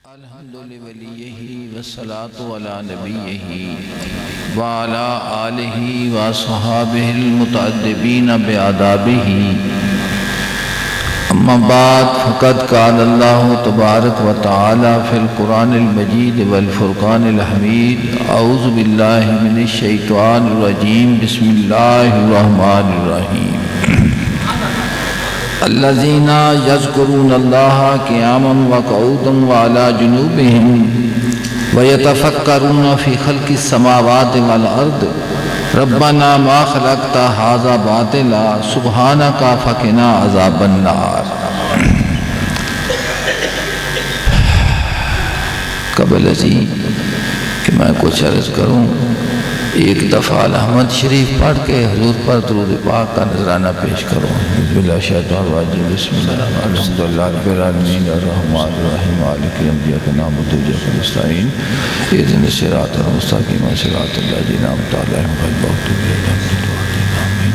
الحمد لوليه والصلاة على نبيه وعلى آله وصحابه المتأدبين بآدابه أما بعد فقد قال الله تبارك وتعالى في القرآن المجيد والفرقان الحميد أعوذ بالله من الشيطان الرجيم بسم الله الرحمن الرحيم الذين يذكرون الله قياما وقعودا وعلى جنوبهم ويتفكرون في خلق السماوات والأرض ربنا ما خلقت هذا باطلا سبحانك فقنا عذاب النار۔ قبل ازیں کہ میں کچھ عرض کروں، ایک دفعہ احمد شریف پڑھ کے حضور پر درود پاک کا نذرانہ پیش کروں۔ بسم اللہ الشیطان الرجیم بسم اللہ الحمدللہ رب العالمین الرحمن الرحیم مالک یوم الدین ایاک نعبد و ایاک نستعین اهدنا الصراط المستقیم صراط الذین انعمت علیہم غیر المغضوب علیہم ولا الضالین۔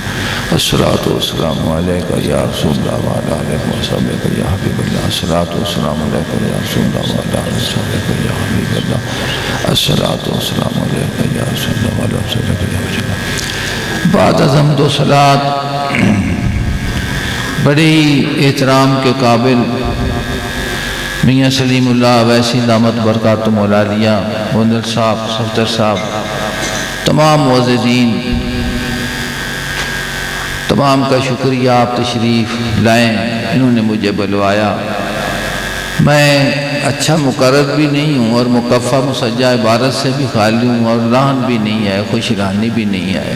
الصلاۃ والسلام علیک یا رسول اللہ وعلی آلہ وصحبہ یا حبیب اللہ۔ الصلاۃ والسلام علیک یا رسول اللہ وعلی آلہ وصحبہ یا حبیب اللہ۔ الصلاۃ والسلام علیک یا رسول اللہ وعلی آلہ وصحبہ یا حبیب اللہ۔ بعد از حمد و صلاۃ بڑے ہی احترام کے قابل میاں سلیم اللہ ویسی دامت برکاتہم العالیہ منل صاحب صفدر صاحب، تمام معززین، تمام کا شکریہ، آپ تشریف لائیں، انہوں نے مجھے بلوایا۔ میں اچھا مقرر بھی نہیں ہوں اور مکفہ مسجع عبارت سے بھی خالی ہوں، اور لحن بھی نہیں ہے، خوش رہانی بھی نہیں ہے،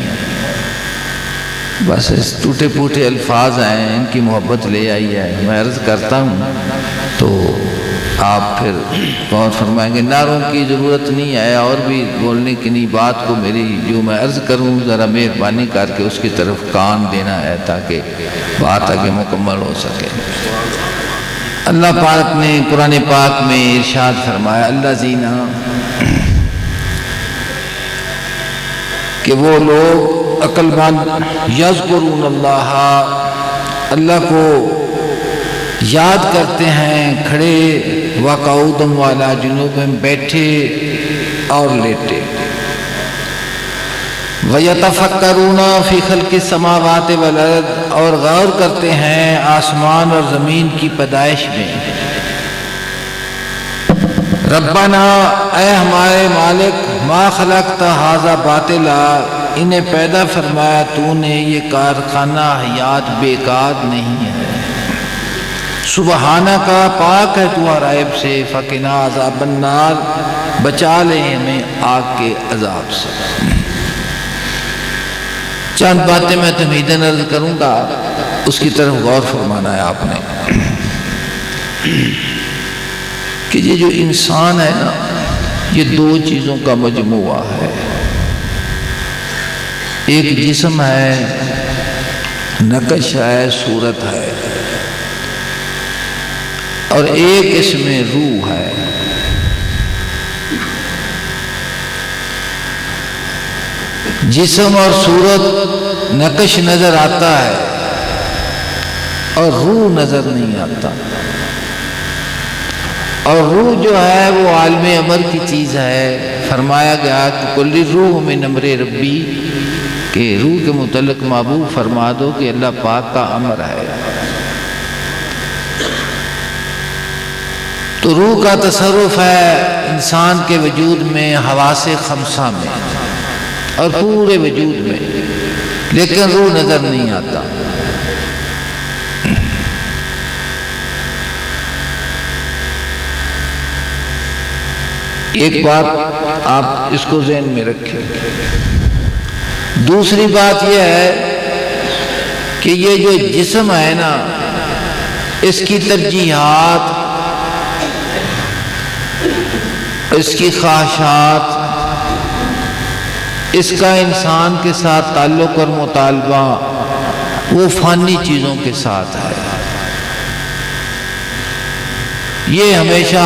بس اس ٹوٹے پوٹے الفاظ ہیں، ان کی محبت لے آئی ہے۔ میں عرض کرتا ہوں تو آپ پھر غور فرمائیں گے، نعروں کی ضرورت نہیں ہے اور بھی بولنے کی نہیں، بات کو میری جو میں عرض کروں ذرا مہربانی کر کے اس کی طرف کان دینا ہے تاکہ بات آگے مکمل ہو سکے۔ اللہ پاک نے قرآن پاک میں ارشاد فرمایا، الذین، کہ وہ لوگ عقل مند یذکرون اللہ، اللہ کو یاد کرتے ہیں کھڑے، وقعودا وعلی جنوبہم، بیٹھے اور لیٹے، وَيَتَفَكَّرُونَ فِي خَلْقِ السَّمَاوَاتِ وَالْأَرْضِ، اور غور کرتے ہیں آسمان اور زمین کی پیدائش میں۔ ربنا، اے ہمارے مالک، ما خلقت ھذا باطلا، انہیں پیدا فرمایا تو نے، یہ کارخانہ حیات بیکار نہیں ہے۔ سبحانہ کا، پاک ہے تو ہر عیب سے، فقنا عذاب النار، بچا لے ہمیں آگ کے عذاب سے۔ چند باتیں میں تمہیداً عرض کروں گا، اس کی طرف غور فرمانا ہے آپ نے کہ یہ جو انسان ہے نا، یہ دو چیزوں کا مجموعہ ہے۔ ایک جسم ہے، نقش ہے، صورت ہے، اور ایک اس میں روح ہے۔ جسم اور صورت نقش نظر آتا ہے اور روح نظر نہیں آتا، اور روح جو ہے وہ عالم امر کی چیز ہے۔ فرمایا گیا کہ کل روح من امر ربی، کہ روح کے متعلق محبوب فرما دو کہ اللہ پاک کا امر ہے۔ تو روح کا تصرف ہے انسان کے وجود میں، حواس خمسہ میں اور پورے وجود میں، لیکن روح نظر نہیں آتا۔ ایک بات آپ اس کو ذہن میں رکھیں۔ دوسری بات یہ ہے کہ یہ جو جسم ہے نا، اس کی ترجیحات، اس کی خواہشات، اس کا انسان کے ساتھ تعلق اور مطالبہ وہ فانی چیزوں کے ساتھ ہے۔ یہ ہمیشہ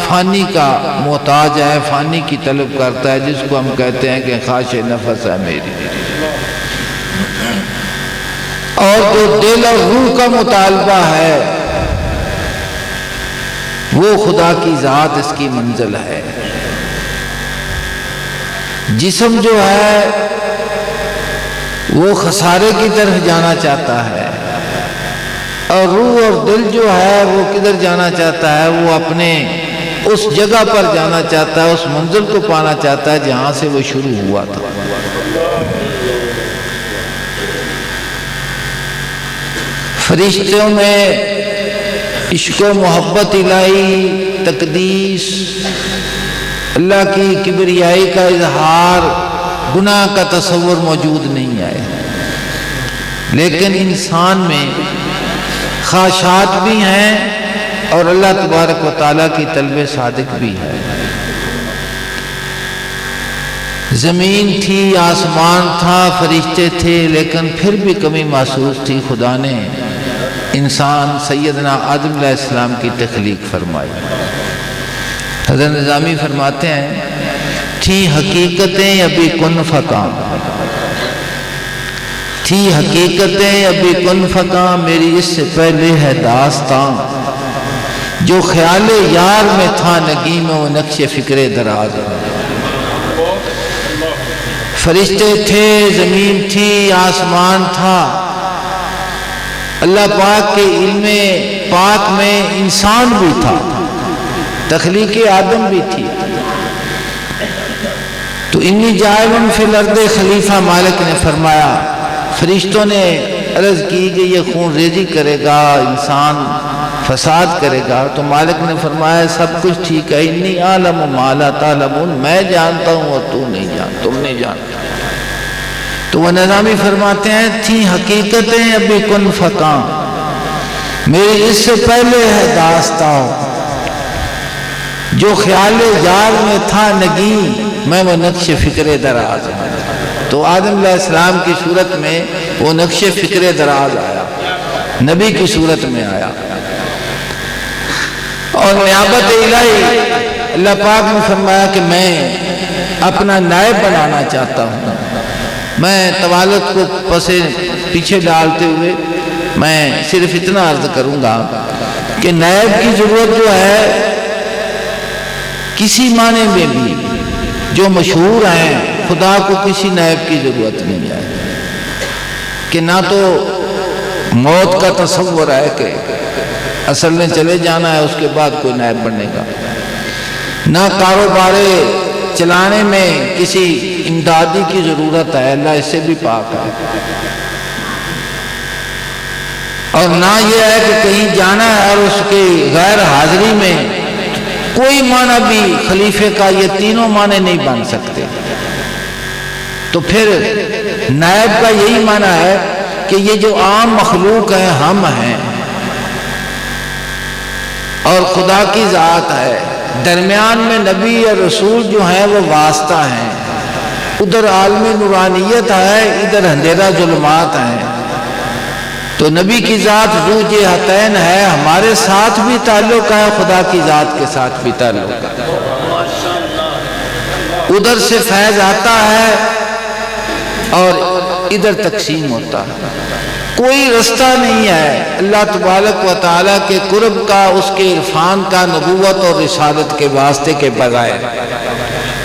فانی کا محتاج ہے، فانی کی طلب کرتا ہے، جس کو ہم کہتے ہیں کہ خواہش نفس ہے میری۔ اور جو دل اور روح کا مطالبہ ہے وہ خدا کی ذات اس کی منزل ہے۔ جسم جو ہے وہ خسارے کی طرف جانا چاہتا ہے، اور روح اور دل جو ہے وہ کدھر جانا چاہتا ہے؟ وہ اپنے اس جگہ پر جانا چاہتا ہے، اس منزل کو پانا چاہتا ہے جہاں سے وہ شروع ہوا تھا۔ فرشتوں میں عشق و محبت الہی، تقدیس، اللہ کی کبریائی کا اظہار، گناہ کا تصور موجود نہیں ہے، لیکن انسان میں خواہشات بھی ہیں اور اللہ تبارک و تعالیٰ کی طلب صادق بھی ہے۔ زمین تھی، آسمان تھا، فرشتے تھے، لیکن پھر بھی کمی محسوس تھی۔ خدا نے انسان سیدنا آدم علیہ السلام کی تخلیق فرمائی۔ حضرت نظامی فرماتے ہیں تھی حقیقتیں ابھی کن فکاں، تھی حقیقتیں ابھی کن فکاں، میری اس سے پہلے ہے داستاں، جو خیال یار میں تھا نگین و نقش فکر دراز۔ فرشتے تھے، زمین تھی، آسمان تھا، اللہ پاک کے علم پاک میں انسان بھی تھا، تخلیق آدم بھی تھی۔ تو انی جاعل فی الارض خلیفہ، مالک نے فرمایا، فرشتوں نے عرض کی کہ یہ خون ریزی کرے گا، انسان فساد کرے گا، تو مالک نے فرمایا سب کچھ ٹھیک ہے، انی اعلم ما لا تعلمون، میں جانتا ہوں اور تم نہیں جانتا۔ تو وہ نظامی فرماتے ہیں تھی حقیقتیں ابھی کن فکاں، میری اس سے پہلے ہے داستاں، جو خیال یار میں تھا نگین، میں وہ نقش فکر دراز۔ تو آدم علیہ السلام کی صورت میں وہ نقش فکر دراز آیا، نبی کی صورت میں آیا، اور نیابت الہی اللہ پاک نے فرمایا کہ میں اپنا نائب بنانا چاہتا ہوں۔ میں طوالت کو پسے پیچھے ڈالتے ہوئے میں صرف اتنا عرض کروں گا کہ نائب کی ضرورت جو ہے کسی معنی میں بھی جو مشہور ہیں، خدا کو کسی نائب کی ضرورت نہیں ہے، کہ نہ تو موت کا تصور ہے کہ اصل میں چلے جانا ہے، اس کے بعد کوئی نائب بننے گا، نہ کاروبار چلانے میں کسی امدادی کی ضرورت ہے، اللہ اس سے بھی پاک ہے، اور نہ یہ ہے کہ کہیں جانا ہے اور اس کی غیر حاضری میں کوئی معنی بھی خلیفے کا یہ تینوں معنی نہیں بن سکتے۔ تو پھر نائب کا یہی معنی ہے کہ یہ جو عام مخلوق ہے ہم ہیں، اور خدا کی ذات ہے، درمیان میں نبی اور رسول جو ہیں وہ واسطہ ہیں، ادھر عالم نورانیت ہے، ادھر اندھیرا ظلمات ہیں۔ تو نبی کی ذات ذو جہتین ہے، ہمارے ساتھ بھی تعلق ہے، خدا کی ذات کے ساتھ بھی تعلق ہے، ادھر سے فیض آتا ہے اور ادھر تقسیم ہوتا ہے۔ کوئی رستہ نہیں ہے اللہ تبارک و تعالیٰ کے قرب کا، اس کے عرفان کا، نبوت اور رسالت کے واسطے کے بغیر۔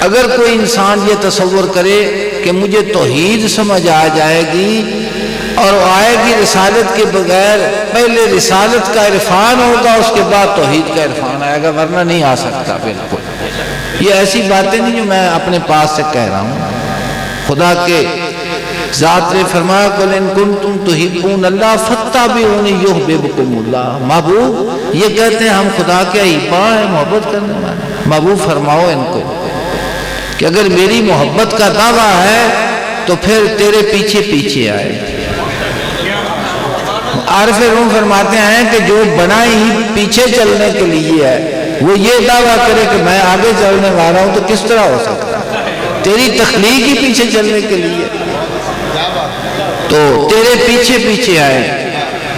اگر کوئی انسان یہ تصور کرے کہ مجھے توحید سمجھ آ جائے گی اور آئے گی رسالت کے بغیر، پہلے رسالت کا عرفان ہوگا اس کے بعد توحید کا عرفان آئے گا، ورنہ نہیں آ سکتا۔ بالکل یہ ایسی باتیں نہیں جو میں اپنے پاس سے کہہ رہا ہوں، خدا کے ذات نے فرمایا قُلْ إِن كُنتُمْ تُحِبُّونَ اللَّهَ فَاتَّبِعُونِي يُحْبِبْكُمُ اللَّهُ۔ محبوب یہ کہتے ہیں ہم خدا کے احبا ہیں، محبت کرنے والے، محبوب فرماؤ ان کو کہ اگر میری محبت کا دعویٰ ہے تو پھر تیرے پیچھے پیچھے آئے۔ عارف روم فرماتے ہیں کہ جو بنا ہی پیچھے چلنے کے لیے ہے، وہ یہ دعویٰ کرے کہ میں آگے چلنے والا ہوں، تو کس طرح ہو سکتا ہے؟ تیری تخلیق ہی پیچھے چلنے کے لیے، تو تیرے پیچھے پیچھے آئے۔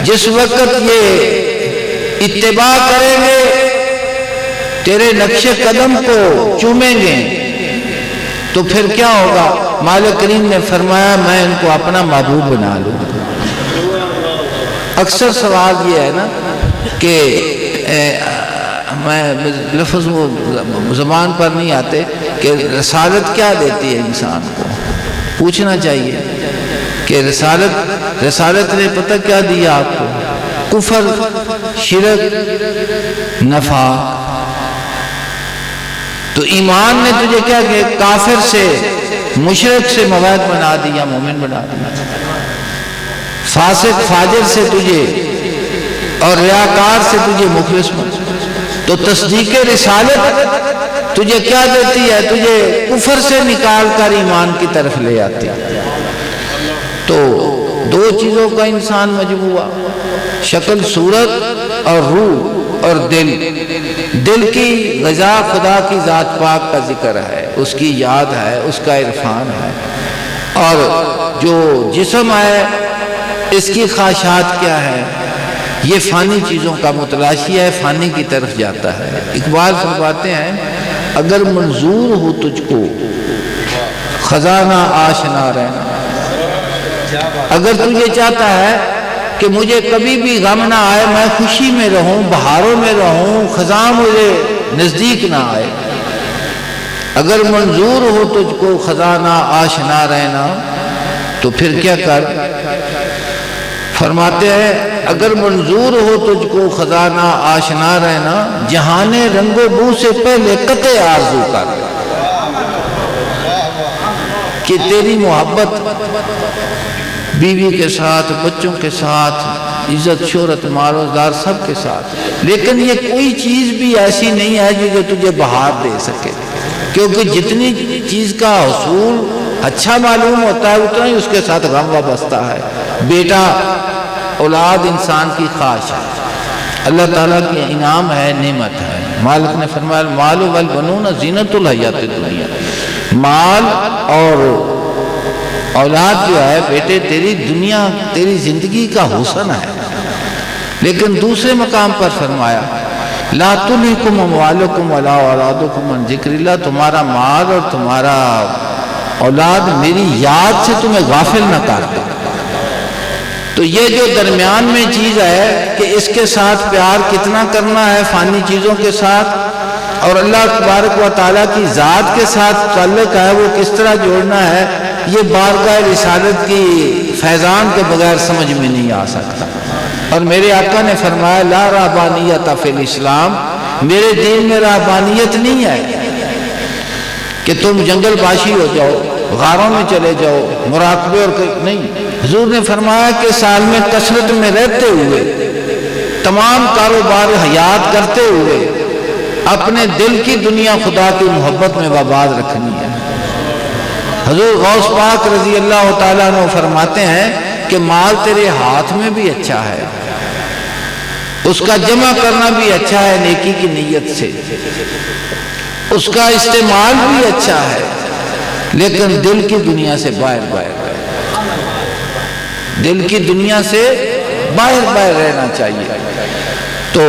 جس وقت یہ اتباع کریں گے، تیرے نقش قدم کو چومیں گے، تو پھر کیا ہوگا؟ مالک کریم نے فرمایا میں ان کو اپنا محبوب بنا لوں۔ اکثر سوال یہ ہے نا کہ میں لفظ وہ زبان پر نہیں آتے کہ رسالت کیا دیتی ہے انسان کو، پوچھنا چاہیے کہ رسالت نے پتہ کیا دیا آپ کو؟ کفر، شرک، نفاق۔ تو ایمان نے تجھے کیا کہ کافر سے، مشرک سے موعد بنا دیا، مومن بنا دیا، فاسق فاجر سے تجھے اور ریاکار سے تجھے مخلص بنا۔ تو تصدیق رسالت تجھے کیا دیتی ہے؟ تجھے کفر سے نکال کر ایمان کی طرف لے آتی ہے۔ تو دو چیزوں کا انسان مجموعہ، شکل صورت اور روح اور دل۔ دل کی غذا خدا کی ذات پاک کا ذکر ہے، اس کی یاد ہے، اس کا عرفان ہے، اور جو جسم ہے اس کی خواہشات کیا ہے؟ یہ فانی چیزوں کا متلاشی ہے، فانی کی طرف جاتا ہے۔ اقبال فرماتے ہیں اگر منظور ہو تجھ کو خزانہ آشنا رہنا، اگر تو یہ چاہتا ہے کہ مجھے کبھی بھی غم نہ آئے، میں خوشی میں رہوں، بہاروں میں رہوں، خزاں مجھے نزدیک نہ آئے، اگر منظور ہو تجھ کو خزانہ آشنا رہنا تو پھر کیا کر؟ فرماتے ہیں اگر منظور ہو تجھ کو خزانہ آشنا رہنا، جہان رنگ و بو سے پہلے قطع آرزو کر، کہ تیری محبت بیوی کے ساتھ، بچوں کے ساتھ، عزت شہرت مال و دار سب کے ساتھ، لیکن یہ کوئی چیز بھی ایسی نہیں ہے جو تجھے بہار دے سکے، کیونکہ جتنی چیز کا حصول اچھا معلوم ہوتا ہے اتنا ہی اس کے ساتھ غم وابستہ ہے۔ بیٹا، اولاد انسان کی خواہش ہے، اللہ تعالیٰ کی انعام ہے، نعمت ہے۔ مالک نے فرمایا المال والبنون زینت الحیات الدنیا، مال اور اولاد جو ہے بیٹے تیری دنیا، تیری زندگی کا حسن ہے۔ لیکن دوسرے مقام پر فرمایا لا تلہکم اموالکم ولا اولادکم عن ذکر اللہ، تمہارا مال اور تمہارا اولاد میری یاد سے تمہیں غافل نہ کرتا۔ تو یہ جو درمیان میں چیز ہے کہ اس کے ساتھ پیار کتنا کرنا ہے فانی چیزوں کے ساتھ، اور اللہ تبارک و تعالیٰ کی ذات کے ساتھ تعلق ہے وہ کس طرح جوڑنا ہے، یہ بارگاہ رسالت کی فیضان کے بغیر سمجھ میں نہیں آ سکتا۔ اور میرے آقا نے فرمایا لا رہبانیت فی الاسلام، میرے دین میں رہبانیت نہیں ہے کہ تم جنگل باشی ہو جاؤ، غاروں میں چلے جاؤ، مراقبے اور نہیں۔ حضور نے فرمایا کہ سال میں کثرت میں رہتے ہوئے، تمام کاروبار حیات کرتے ہوئے، اپنے دل کی دنیا خدا کی محبت میں آباد رکھنی ہے۔ حضور غوث پاک رضی اللہ تعالیٰ عنہ فرماتے ہیں کہ مال تیرے ہاتھ میں بھی اچھا ہے، اس کا جمع کرنا بھی اچھا ہے نیکی کی نیت سے، اس کا استعمال بھی اچھا ہے، لیکن دل کی دنیا سے باہر دل کی دنیا سے باہر رہنا چاہیے۔ تو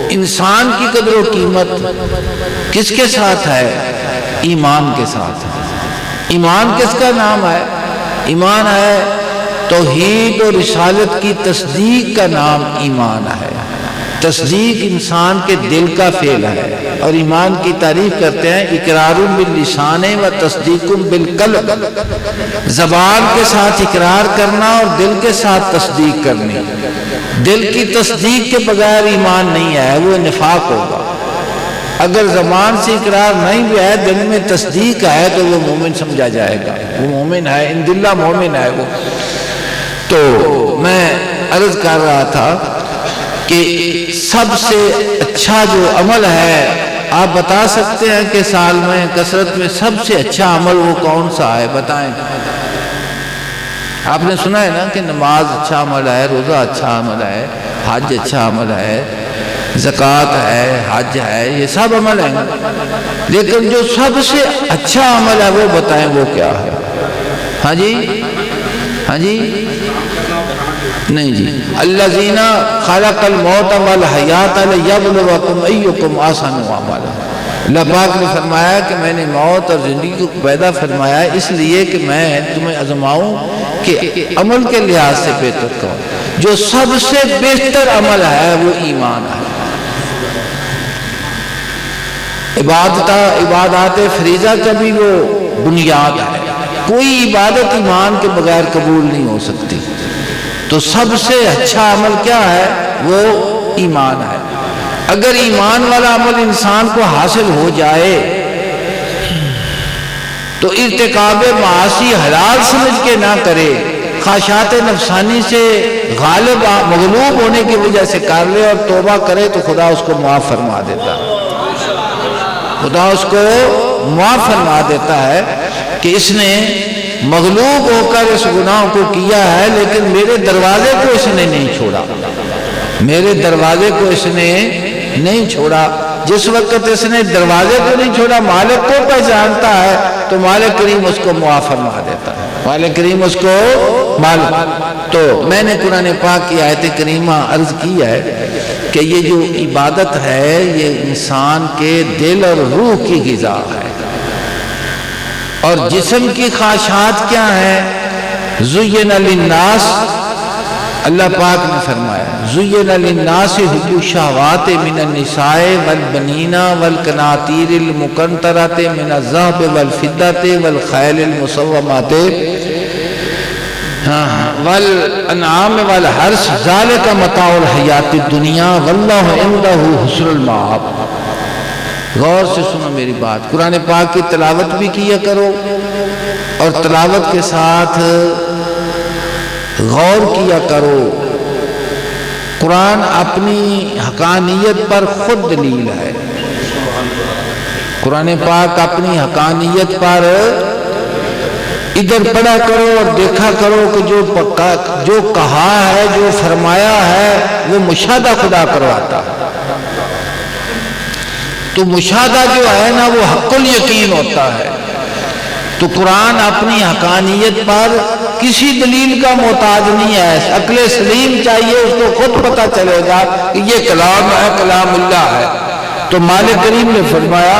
انسان کی قدر و قیمت کس کے ساتھ ہے؟ ایمان کے ساتھ۔ ایمان کس کا نام ہے؟ ایمان ہے توحید اور رسالت کی تصدیق کا نام ایمان ہے۔ تصدیق انسان کے دل کا فعل ہے، اور ایمان کی تعریف کرتے ہیں اقرار باللسان و تصدیق بالقلب، زبان کے ساتھ اقرار کرنا اور دل کے ساتھ تصدیق کرنی۔ دل کی تصدیق کے بغیر ایمان نہیں ہے، وہ نفاق ہوگا۔ اگر زبان سے اقرار نہیں بھی ہے، دل میں تصدیق ہے تو وہ مومن سمجھا جائے گا، وہ مومن ہے، ان دلہ مومن ہے وہ۔ تو میں عرض کر رہا تھا کہ سب سے اچھا جو عمل ہے، آپ بتا سکتے ہیں کہ سال میں کثرت میں سب سے اچھا عمل وہ کون سا ہے؟ بتائیں۔ آپ نے سنا ہے نا کہ نماز اچھا عمل ہے، روزہ اچھا عمل ہے، حج اچھا عمل ہے، زکوٰۃ ہے، حج ہے، یہ سب عمل ہیں، لیکن جو سب سے اچھا عمل ہے وہ بتائیں وہ کیا ہے؟ ہاں جی، ہاں جی، نہیں جی، الذین خلق الموت والحیات لیبلوکم ایکم احسن عملا۔ اللہ پاک نے فرمایا کہ میں نے موت اور زندگی کو پیدا فرمایا ہے اس لیے کہ میں تمہیں آزماؤں کہ عمل کے لحاظ سے بہتر کروں۔ جو سب سے بہتر عمل ہے وہ ایمان ہے۔ عبادات فریضہ کا بھی وہ بنیاد ہے. کوئی عبادت ایمان کے بغیر قبول نہیں ہو سکتی. تو سب سے اچھا عمل کیا ہے؟ وہ ایمان ہے. اگر ایمان والا عمل انسان کو حاصل ہو جائے تو ارتکاب معاصی حلال سمجھ کے نہ کرے، خواہشات نفسانی سے مغلوب ہونے کی وجہ سے کر لے اور توبہ کرے تو خدا اس کو معاف فرما دیتا ہے. خدا اس کو معاف فرما دیتا ہے کہ اس نے مغلوب ہو کر اس گناہ کو کیا ہے، لیکن میرے دروازے کو اس نے نہیں چھوڑا. میرے دروازے کو اس نے نہیں چھوڑا. جس وقت اس نے دروازے کو نہیں چھوڑا، مالک کو پہچانتا ہے تو مالک کریم اس کو معاف فرما دیتا ہے. مالک کریم اس کو تو میں نے قرآن پاک کی آیت کریمہ عرض کی ہے کہ یہ جو عبادت ہے یہ انسان کے دل اور روح کی غذا ہے. اور جسم کی خواہشات کیا ہیں؟ زین للناس، اللہ پاک نے فرمایا زین للناس حب الشہوات من النساء والبنین والقناطیر المقنطرۃ من الذهب والفضة والخیل المسومۃ والانعام والحرث ذلک متاع الحیات الدنیا واللہ عندہ حسن المآب. غور سے سنو میری بات. قرآن پاک کی تلاوت بھی کیا کرو اور تلاوت کے ساتھ غور کیا کرو. قرآن اپنی حقانیت پر خود دلیل ہے. قرآن پاک اپنی حقانیت پر ادھر پڑھا کرو اور دیکھا کرو کہ جو کہا ہے، جو فرمایا ہے وہ مشاہدہ خدا کرواتا ہے. تو مشاہدہ جو ہے نا وہ حق الیقین ہوتا ہے. تو قرآن اپنی حقانیت پر کسی دلیل کا محتاج نہیں ہے. عقل سلیم چاہیے، اس کو خود پتہ چلے گا کہ یہ کلام ہے، کلام اللہ ہے. تو مالک کریم نے فرمایا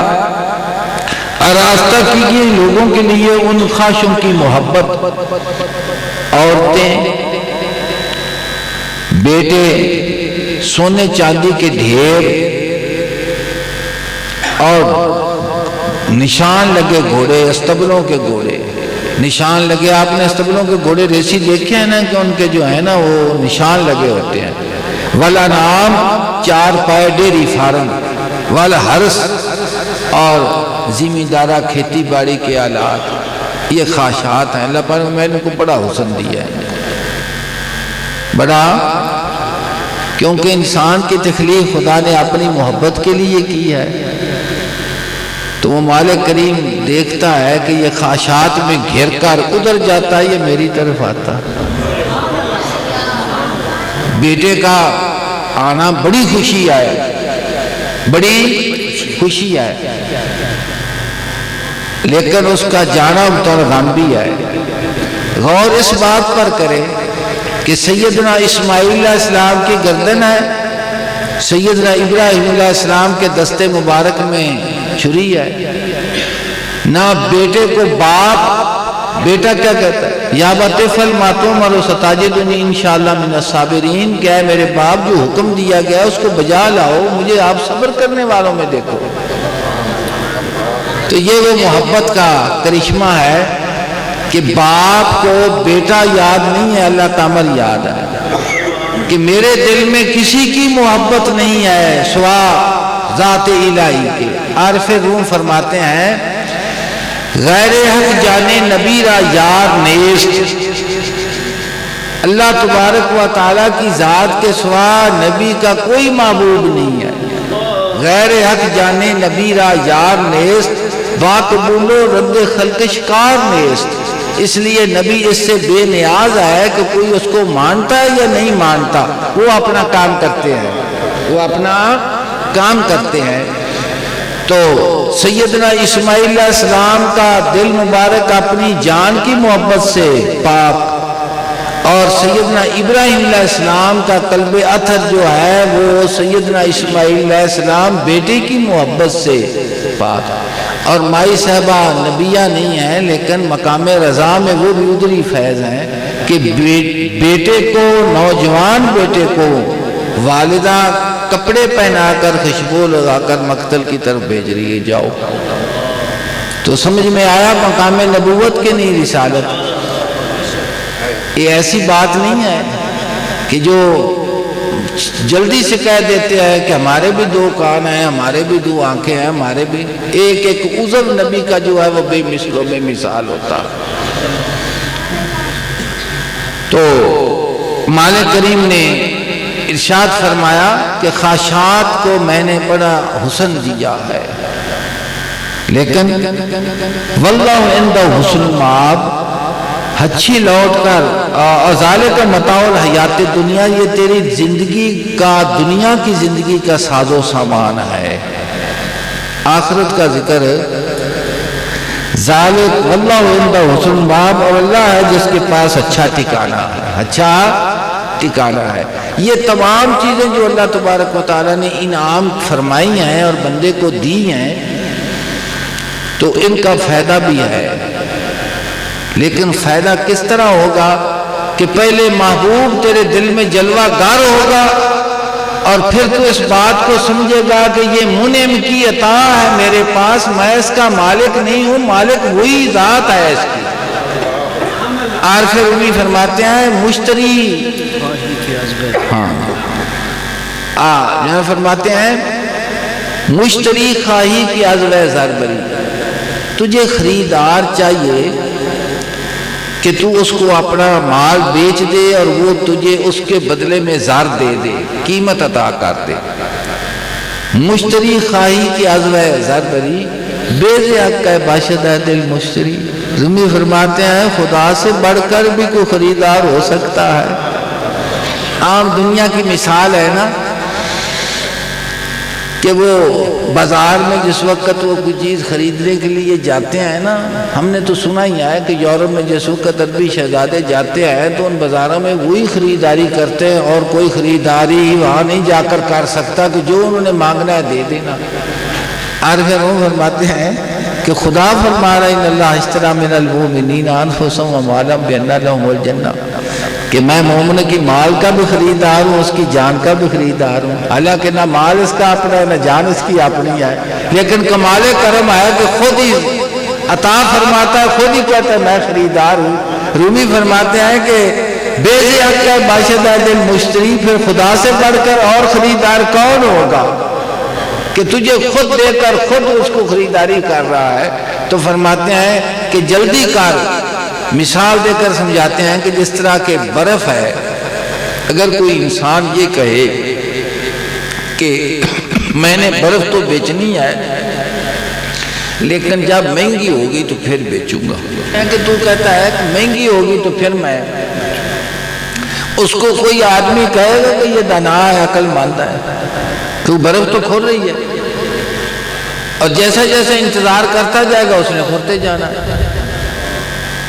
آراستہ کیجیے لوگوں کے لیے ان خواہشوں کی محبت، عورتیں، بیٹے، سونے چاندی کے ڈھیر اور نشان لگے گھوڑے، استبلوں کے گھوڑے نشان لگے. آپ نے استبلوں کے گھوڑے ریسی دیکھے ہیں نا کہ ان کے جو ہے نا وہ نشان لگے ہوتے ہیں. والانعام، چار پائے ڈیری فارم، والحرث، اور زمیندارہ کھیتی باڑی کے آلات. یہ خواہشات ہیں. اللہ پاک میں نے کو بڑا حسن دیا ہے، بڑا، کیونکہ انسان کی تخلیق خدا نے اپنی محبت کے لیے کی ہے. تو وہ مالک کریم دیکھتا ہے کہ یہ خواہشات میں گھر کر ادھر جاتا ہے، یہ میری طرف آتا. بیٹے کا آنا بڑی خوشی آئے، بڑی خوشی آئے، لیکن اس کا جانا بطور غم بھی آئے. غور اس بات پر کرے کہ سیدنا اسماعیل علیہ السلام کی گردن ہے، سیدنا ابراہیم علیہ السلام کے دستے مبارک میں چھری ہے. نہ بیٹے کو باپ، بیٹا کیا کہتا ہے؟ یا بطفل ماتوم اور ستاجدنی انشاءاللہ من الصابرین، کیا ہے میرے باپ جو حکم دیا گیا اس کو بجا لاؤ، مجھے آپ صبر کرنے والوں میں دیکھو. تو یہ وہ محبت کا کرشمہ ہے کہ باپ کو بیٹا یاد نہیں ہے، اللہ تعالی یاد ہے. کہ میرے دل میں کسی کی محبت نہیں ہے سوا ذات الہی کے. عارف روم فرماتے ہیں غیر حق جانے نبی را یار نیست. اللہ تبارک و تعالیٰ کی ذات کے سوا نبی کا کوئی معبود نہیں ہے. غیر حق جانے نبی را یار نیست، باقبول و رد خلق شکار نیست. اس لیے نبی اس سے بے نیاز ہے کہ کوئی اس کو مانتا ہے یا نہیں مانتا، وہ اپنا کام کرتے ہیں، وہ اپنا کام کرتے ہیں. تو سیدنا اسماعیل علیہ السلام کا دل مبارک اپنی جان کی محبت سے پاک، اور سیدنا ابراہیم علیہ السلام کا قلب اطہر جو ہے وہ سیدنا اسماعیل علیہ السلام بیٹے کی محبت سے پاک. اور مائی صاحبہ نبیہ نہیں ہیں لیکن مقام رضا میں وہ بھی ادھری فیض ہیں کہ بیٹے کو، نوجوان بیٹے کو والدہ کپڑے پہنا کر خوشبو لگا کر مقتل کی طرف بھیج رہی ہے، جاؤ۔ تو سمجھ میں آیا مقام نبوت کے نہیں رسالت۔ یہ ایسی بات نہیں ہے کہ جو جلدی سے کہہ دیتے ہیں کہ ہمارے بھی دو کان ہیں، ہمارے بھی دو آنکھیں ہیں، ہمارے بھی ایک ایک عذر نبی کا جو ہے وہ بے مثل و بے مثال ہوتا۔ تو مالک کریم نے ارشاد فرمایا کہ خاشات کو میں نے بڑا حسن دیا ہے، لیکن واللہ عندہ حسن المآب، اچھی لوٹ کر ذالک متاع الحیات دنیا، یہ تیری زندگی کا، دنیا کی زندگی کا ساز و سامان ہے، آخرت کا ذکر ذالک واللہ عندہ حسن المآب، اور اللہ ہے جس کے پاس اچھا ٹھکانہ ہے، اچھا ٹھکانہ ہے۔ یہ تمام چیزیں جو اللہ تبارک و تعالیٰ نے انعام فرمائی ہیں اور بندے کو دی ہیں، تو ان کا فائدہ بھی ہے، لیکن فائدہ کس طرح ہوگا کہ پہلے محبوب تیرے دل میں جلوہ گر ہوگا، اور پھر تو اس بات کو سمجھے گا کہ یہ منعم کی عطا ہے میرے پاس، میں اس کا مالک نہیں ہوں، مالک وہی ذات ہے اس کی۔ عارف رومی فرماتے ہیں مشتری، جہاں فرماتے ہیں مشتری خواہی کی عزوہ زر بری، تجھے خریدار چاہیے کہ تو اس کو اپنا مال بیچ دے اور وہ تجھے اس کے بدلے میں زر دے دے، قیمت عطا کر دے۔ مشتری خواہی کی عزوہ زر بری، بیز حق ہے باشدہ دل مشتری۔ رومی فرماتے ہیں خدا سے بڑھ کر بھی کوئی خریدار ہو سکتا ہے۔ عام دنیا کی مثال ہے نا کہ وہ بازار میں جس وقت وہ کوئی چیز خریدنے کے لیے جاتے ہیں نا، ہم نے تو سنا ہی ہے کہ یورپ میں جس وقت عربی شہزادے جاتے ہیں تو ان بازاروں میں وہی خریداری کرتے ہیں، اور کوئی خریداری وہاں نہیں جا کر سکتا کہ جو انہوں نے مانگنا ہے دے دینا۔ عارف روم فرماتے ہیں کہ خدا فرما رہا ہے ان اللہ اشتری من المؤمنین انفسهم واموالهم بان لهم الجنہ، کہ میں مومن کی مال کا بھی خریدار ہوں، اس کی جان کا بھی خریدار ہوں، حالانکہ نہ مال اس کا اپنا ہے نہ جان اس کی اپنی ہے، لیکن کمال کرم ہے کہ خود ہی عطا فرماتا ہے، خود ہی کہتا ہے میں خریدار ہوں۔ رومی فرماتے ہیں کہ بے حق ہے باشدہ دل مشتری، پھر خدا سے بڑھ کر اور خریدار کون ہوگا کہ تجھے خود دے کر خود اس کو خریداری کر رہا ہے۔ تو فرماتے ہیں کہ جلدی کر، مثال دے کر سمجھاتے ہیں کہ جس طرح کے برف ہے، اگر کوئی انسان یہ کہے کہ میں نے برف تو بیچنی ہے لیکن جب مہنگی ہوگی تو پھر بیچوں گا، کہ تو کہتا ہے کہ مہنگی ہوگی تو پھر میں، اس کو کوئی آدمی کہے گا کہ یہ دانا ہے، عقل مند ہے، تو برف تو کھول رہی ہے، اور جیسا جیسا انتظار کرتا جائے گا اس نے کھولتے جانا ہے،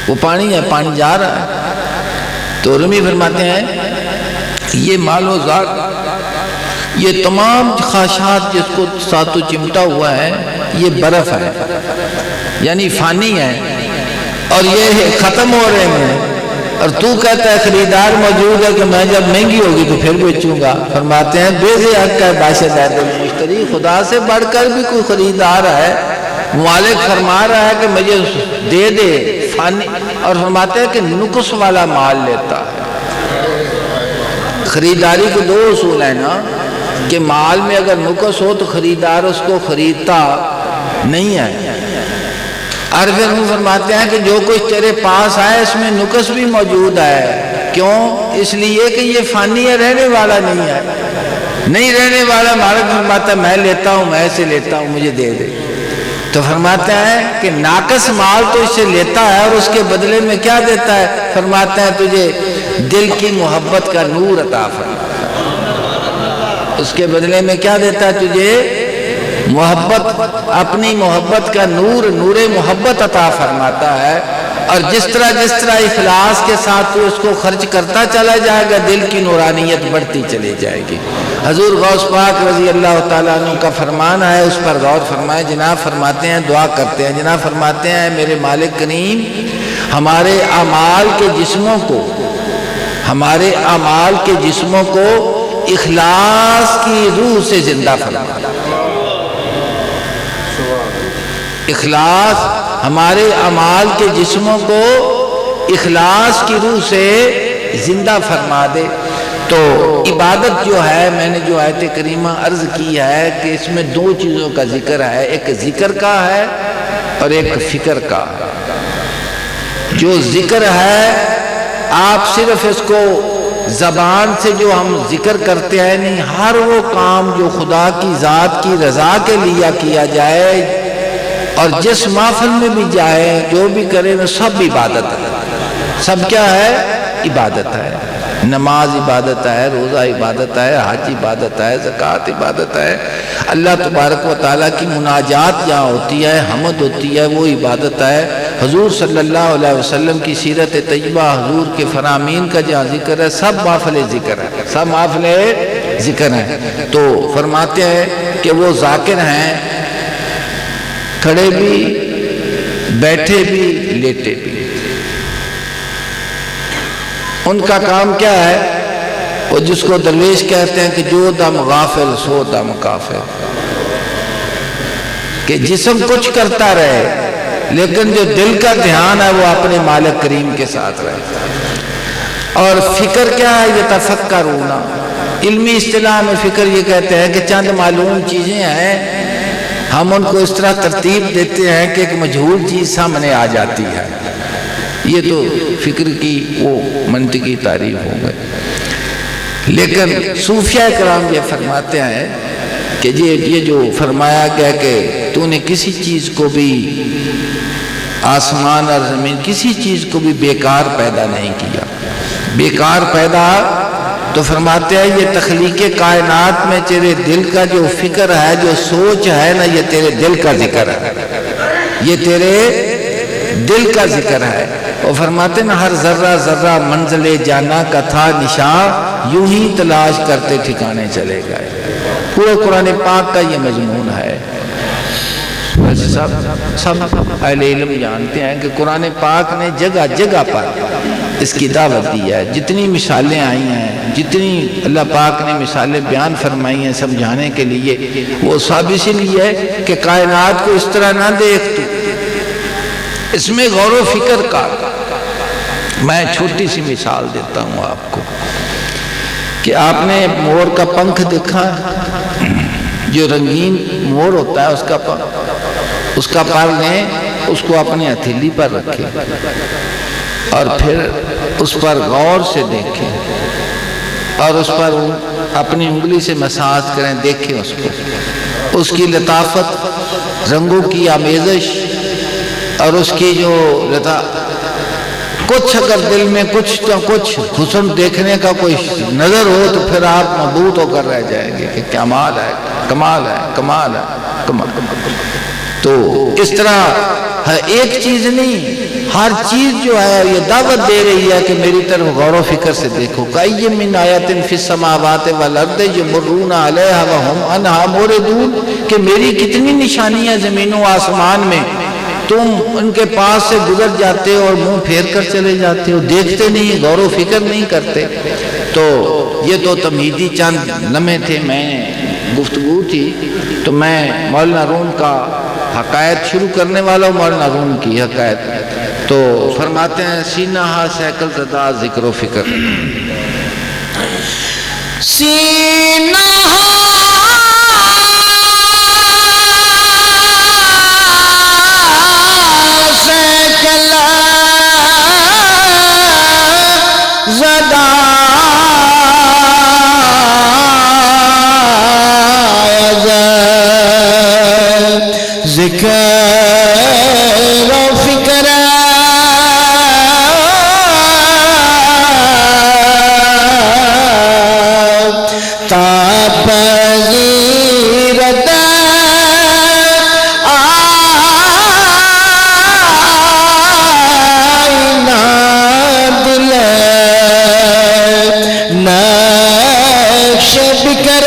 وہ پانی ہے، پانی جا رہا ہے۔ تو رومی فرماتے ہیں یہ مال و ذات، یہ تمام خواہشات جس کو ساتوں چمٹا ہوا ہے، یہ برف ہے، یعنی فانی ہے، اور یہ ختم ہو رہے ہیں، اور تو کہتا ہے خریدار موجود ہے کہ میں جب مہنگی ہوگی تو پھر بیچوں گا۔ فرماتے ہیں بے حق ہے باشدہ دل مشتری، خدا سے بڑھ کر بھی کوئی خریدار ہے، مالک فرما رہا ہے کہ مجھے دے دے فانی، اور فرماتے ہیں کہ نقص والا مال لیتا ہے۔ خریداری کے دو اصول ہیں نا، کہ مال میں اگر نقص ہو تو خریدار اس کو خریدتا نہیں ہے۔ عارف روم فرماتے ہیں کہ جو کچھ تیرے پاس آئے اس میں نقص بھی موجود ہے، کیوں؟ اس لیے کہ یہ فانی ہے، رہنے والا نہیں ہے، نہیں رہنے والا۔ مالک فرماتا ہے میں لیتا ہوں، میں اسے لیتا ہوں، مجھے دے دے۔ تو فرماتے ہیں کہ ناقص مال تو اس سے لیتا ہے اور اس کے بدلے میں کیا دیتا ہے؟ فرماتے ہیں تجھے دل کی محبت کا نور عطا فرماتا ہے، اس کے بدلے میں کیا دیتا ہے؟ تجھے محبت، اپنی محبت کا نور، نور محبت عطا فرماتا ہے۔ اور جس طرح اخلاص کے ساتھ تو اس کو خرچ کرتا چلا جائے گا، دل کی نورانیت بڑھتی چلی جائے گی۔ حضور غوث پاک رضی اللہ تعالیٰ عنہ کا فرمان ہے، اس پر غور فرمائے۔ جناب فرماتے ہیں، دعا کرتے ہیں، جناب فرماتے ہیں میرے مالک کریم ہمارے اعمال کے جسموں کو اخلاص کی روح سے زندہ فرما دے۔ اخلاص ہمارے اعمال کے جسموں کو اخلاص کی روح سے زندہ فرما دے۔ تو عبادت جو ہے، میں نے جو آیت کریمہ عرض کی ہے کہ اس میں دو چیزوں کا ذکر ہے، ایک ذکر کا ہے اور ایک فکر کا۔ جو ذکر ہے آپ صرف اس کو زبان سے جو ہم ذکر کرتے ہیں نہیں، ہر وہ کام جو خدا کی ذات کی رضا کے لیے کیا جائے اور جس محفل میں بھی جائے جو بھی کرے وہ سب عبادت ہے۔ سب کیا ہے؟ عبادت ہے۔ نماز عبادت ہے، روزہ عبادت ہے، حج عبادت ہے، زکوٰۃ عبادت ہے۔ اللہ تبارک و تعالیٰ کی مناجات جہاں ہوتی ہے، حمد ہوتی ہے، وہ عبادت ہے۔ حضور صلی اللہ علیہ وسلم کی سیرت طیبہ، حضور کے فرامین کا جہاں ذکر ہے، سب محفل ذکر ہے، سب محفل ذکر ہیں۔ تو فرماتے ہیں کہ وہ ذاکر ہیں، کھڑے بھی، بیٹھے بھی، لیٹے بھی۔ ان کا کام کیا ہے؟ وہ جس کو درویش کہتے ہیں کہ جو دم غافل سو دم کافر، کہ جسم کچھ کرتا رہے لیکن جو دل کا دھیان ہے وہ اپنے مالک کریم کے ساتھ رہے۔ اور فکر کیا ہے؟ یہ تفکرون، علمی اصطلاح میں فکر یہ کہتے ہیں کہ چند معلوم چیزیں ہیں، ہم ان کو اس طرح ترتیب دیتے ہیں کہ ایک مجہول چیز سامنے آ جاتی ہے۔ یہ تو فکر کی وہ منطقی تعریف ہو گئی۔ لیکن صوفیہ کرام یہ فرماتے ہیں کہ یہ جو فرمایا گیا کہ تو نے کسی چیز کو بھی، آسمان اور زمین کسی چیز کو بھی بیکار پیدا نہیں کیا۔ بیکار پیدا تو فرماتے ہیں یہ تخلیق کائنات میں تیرے دل کا جو فکر ہے، جو سوچ ہے نا، یہ تیرے دل کا ذکر ہے، یہ تیرے دل کا ذکر ہے۔ وہ فرماتے ہیں ہر ذرہ ذرہ منزل جانا کا تھا نشان، یوں ہی تلاش کرتے ٹھکانے چلے گئے۔ پورے قرآن پاک کا یہ مضمون ہے۔ ویسے سب اہل علم جانتے ہیں کہ قرآن پاک نے جگہ جگہ پر اس کی دعوت دی ہے۔ جتنی مثالیں آئی ہیں، جتنی اللہ پاک نے مثالیں بیان فرمائی ہیں سمجھانے کے لیے، وہ سب اسی لیے ہے کہ کائنات کو اس طرح نہ دیکھ تو، اس میں غور و فکر کا۔ میں چھوٹی سی مثال دیتا ہوں آپ کو کہ آپ نے مور کا پنکھ دیکھا، جو رنگین مور ہوتا ہے اس کا پر لیں، اس کو اپنی ہتھیلی پر رکھیں اور پھر اس پر غور سے دیکھیں اور اس پر اپنی انگلی سے مساج کریں، دیکھیں اس کو، اس کی لطافت، رنگوں کی آمیزش اور اس کی جو کچھ اگر دل میں کچھ حسن دیکھنے کا کوئی نظر ہو تو پھر آپ مبہوت ہو کر رہ جائیں گے کہ کمال ہے، کمال ہے، کمال ہے، کمال۔ تو اس طرح ایک چیز نہیں، ہر چیز جو ہے یہ دعوت دے رہی ہے کہ میری طرف غور و فکر سے دیکھو۔ کَأَيٍّ مِّنْ آیَةٍ فِي السَّمَاوَاتِ وَالْأَرْضِ يَمُرُّونَ عَلَيْهَا وَهُمْ عَنْهَا مُعْرِضُونَ، کہ میری کتنی نشانیاں زمین و آسمان میں، تم ان کے پاس سے گزر جاتے ہو اور منہ پھیر کر چلے جاتے ہو، دیکھتے نہیں، غور و فکر نہیں کرتے۔ تو یہ تو تمہیدی چند لمحے تھے، میں گفتگو تھی تو میں مولانا روم کا حقائق شروع کرنے والا ہوں، مولانا روم کی حقائق۔ تو فرماتے ہیں سینہ ہا سیکل زدہ ذکر و فکر، سینہ ذکر و فکر تاپذیرت آئینہ دل نقش بکر،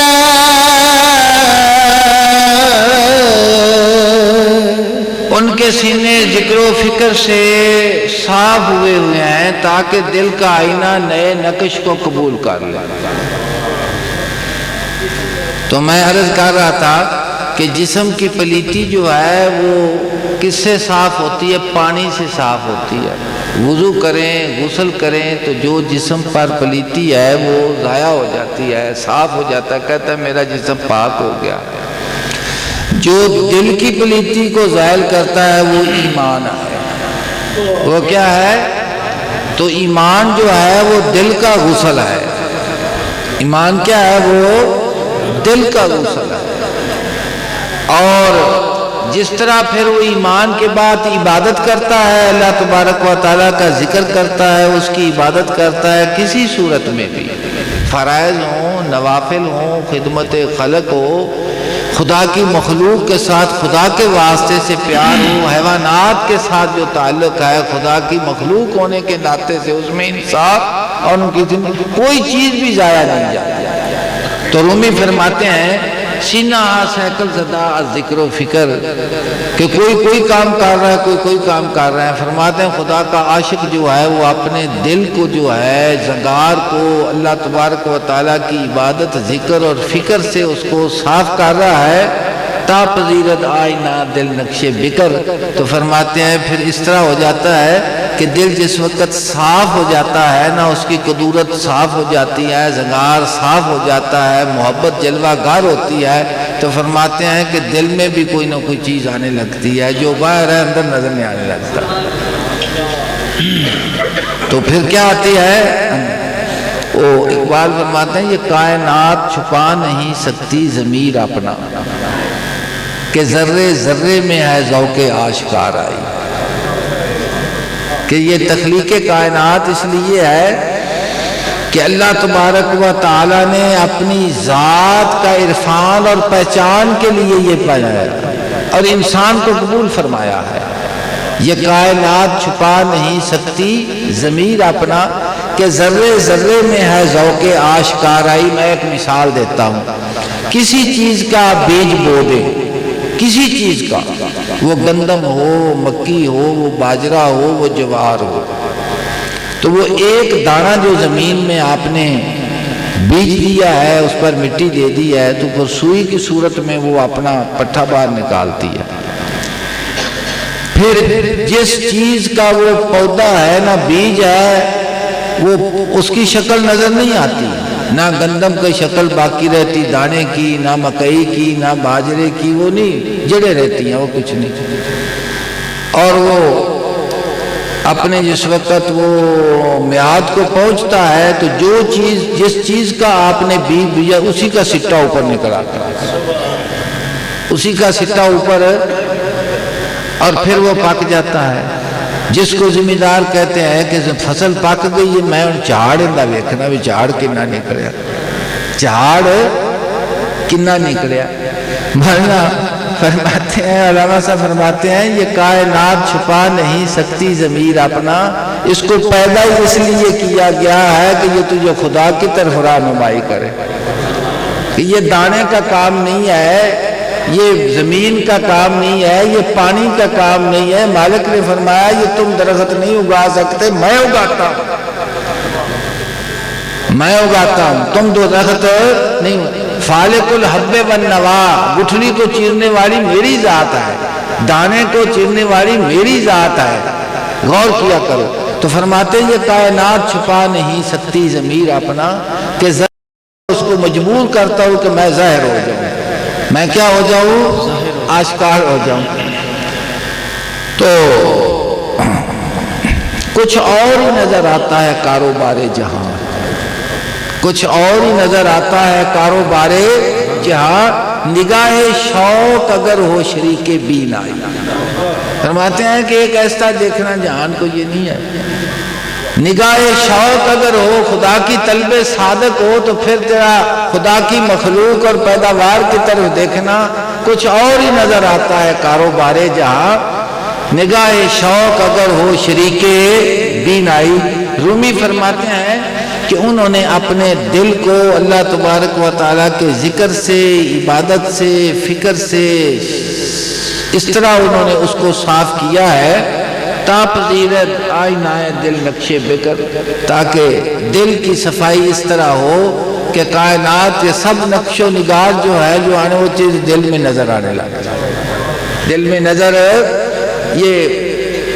ان کے سینے ذکر و فکر سے صاف ہوئے ہیں تاکہ دل کا آئینہ نئے نقش کو قبول کر لے۔ تو میں عرض کر رہا تھا کہ جسم کی پلیتی جو ہے وہ کس سے صاف ہوتی ہے؟ پانی سے صاف ہوتی ہے۔ وضو کریں، غسل کریں تو جو جسم پر پلیتی ہے وہ ضائع ہو جاتی ہے، صاف ہو جاتا ہے، کہتا ہے میرا جسم پاک ہو گیا۔ جو دل کی پلیتی کو زائل کرتا ہے وہ ایمان ہے۔ وہ کیا ہے؟ تو ایمان جو ہے وہ دل کا غسل ہے۔ ایمان کیا ہے؟ وہ دل کا غسل ہے۔ اور جس طرح پھر وہ ایمان کے بعد عبادت کرتا ہے، اللہ تبارک و تعالیٰ کا ذکر کرتا ہے، اس کی عبادت کرتا ہے، کسی صورت میں بھی، فرائض ہوں، نوافل ہوں، خدمت خلق ہو، خدا کی مخلوق کے ساتھ خدا کے واسطے سے پیار ہو، حیوانات کے ساتھ جو تعلق ہے خدا کی مخلوق ہونے کے ناطے سے اس میں انصاف اور ان کی زندگی کوئی چیز بھی ضائع نہیں جاتی۔ تو رومی فرماتے ہیں سینہ سیکل زدہ ذکر و فکر، کہ کوئی کام کر رہا ہے، کوئی کام کر رہا ہے۔ فرماتے ہیں خدا کا عاشق جو ہے وہ اپنے دل کو جو ہے، زنگار کو اللہ تبارک و تعالیٰ کی عبادت، ذکر اور فکر سے اس کو صاف کر رہا ہے، تا پذیرت آئینہ دل نقش بکر۔ تو فرماتے ہیں پھر اس طرح ہو جاتا ہے کہ دل جس وقت صاف ہو جاتا ہے نا، اس کی قدورت صاف ہو جاتی ہے، زنگار صاف ہو جاتا ہے، محبت جلوہ گار ہوتی ہے، تو فرماتے ہیں کہ دل میں بھی کوئی نہ کوئی چیز آنے لگتی ہے، جو باہر ہے اندر نظر نہیں آنے لگتا۔ تو پھر کیا آتی ہے؟ وہ اقبال فرماتے ہیں یہ کائنات چھپا نہیں سکتی ضمیر اپنا، کہ ذرے ذرے میں ہے ذوق آشکار آئی۔ کہ یہ تخلیق کائنات اس لیے ہے کہ اللہ تبارک و تعالیٰ نے اپنی ذات کا عرفان اور پہچان کے لیے یہ بنایا اور انسان کو قبول فرمایا ہے۔ یہ کائنات چھپا نہیں سکتی ضمیر اپنا، کہ ذرے ذرے میں ہے ذوق آشکار آئی۔ میں ایک مثال دیتا ہوں، کسی چیز کا بیج بو دے، کسی چیز کا، وہ گندم ہو، مکی ہو، وہ باجرہ ہو، وہ جوار ہو، تو وہ ایک دانہ جو زمین میں آپ نے بیج دیا ہے، اس پر مٹی دے دی ہے، تو پھر سوئی کی صورت میں وہ اپنا پٹھا باہر نکالتی ہے۔ پھر جس چیز کا وہ پودا ہے نا، بیج ہے، وہ اس کی شکل نظر نہیں آتی، نہ گندم کی شکل باقی رہتی دانے کی، نہ مکئی کی، نہ باجرے کی، وہ نہیں، جڑیں رہتی ہیں، وہ کچھ نہیں۔ اور وہ اپنے جس وقت وہ میعاد کو پہنچتا ہے تو جو چیز، جس چیز کا آپ نے بیج بیا، اسی کا سٹا اوپر نکل آتا ہے، اسی کا سٹا اوپر، اور پھر وہ پک جاتا ہے۔ جس کو ذمہ دار کہتے ہیں کہ فصل پک گئی ہے، میں جھاڑ اندہ ویکھنا بھی جھاڑ کنہ نکلیا، جھاڑ کنہ نکلیا۔ مرنا فرماتے ہیں، علامہ صاحب فرماتے ہیں یہ کائنات چھپا نہیں سکتی ضمیر اپنا، اس کو پیدا ہی اس لیے کیا گیا ہے کہ یہ تجھے خدا کی طرف رہنمائی کرے، کہ یہ دانے کا کام نہیں ہے، یہ زمین کا کام نہیں ہے، یہ پانی کا کام نہیں ہے۔ مالک نے فرمایا یہ تم درخت نہیں اگا سکتے، میں اگاتا ہوں، میں اگاتا ہوں، تم دو درخت نہیں۔ فالق الحب والنوا، گٹھلی کو چیرنے والی میری ذات ہے، دانے کو چیرنے والی میری ذات ہے، غور کیا کرو۔ تو فرماتے ہیں یہ کائنات چھپا نہیں سکتی ضمیر اپنا، کہ اس کو مجبور کرتا ہوں کہ میں ظاہر ہو جاؤں، میں کیا ہو جاؤں؟ آشکار ہو جاؤں۔ تو کچھ اور ہی نظر آتا ہے کاروبار جہاں، کچھ اور ہی نظر آتا ہے کاروبار جہاں، نگاہ شوق اگر ہو شریک بین آئی۔ فرماتے ہیں کہ ایک ایسا دیکھنا جہان کو یہ نہیں ہے، نگاہ شوق اگر ہو، خدا کی طلب صادق ہو، تو پھر تیرا خدا کی مخلوق اور پیداوار کی طرف دیکھنا کچھ اور ہی نظر آتا ہے کاروبار جہاں، نگاہ شوق اگر ہو شریک بینائی۔ رومی فرماتے ہیں کہ انہوں نے اپنے دل کو اللہ تبارک و تعالیٰ کے ذکر سے، عبادت سے، فکر سے اس طرح انہوں نے اس کو صاف کیا ہے، تا پذیرت آئینہ دل نقش بکر، تاکہ دل کی صفائی اس طرح ہو کہ کائنات کے سب نقش و نگار جو ہے جو آنے وہ چیز دل میں نظر آنے لگا. دل میں نظر یہ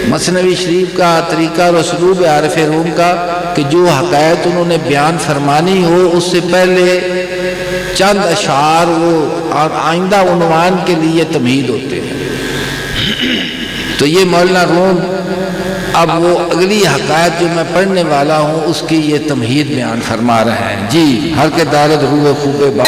مثنوی شریف کا طریقہ اور اسلوب عارف روم کا کہ جو حقائق انہوں نے بیان فرمانی ہو اس سے پہلے چند اشعار وہ اور آئندہ عنوان کے لیے تمہید ہوتے ہیں. تو یہ مولانا روم اب وہ اگلی حقائق جو میں پڑھنے والا ہوں اس کی یہ تمہید بیان فرما رہے ہیں. جی ہر کے دارد روح خوب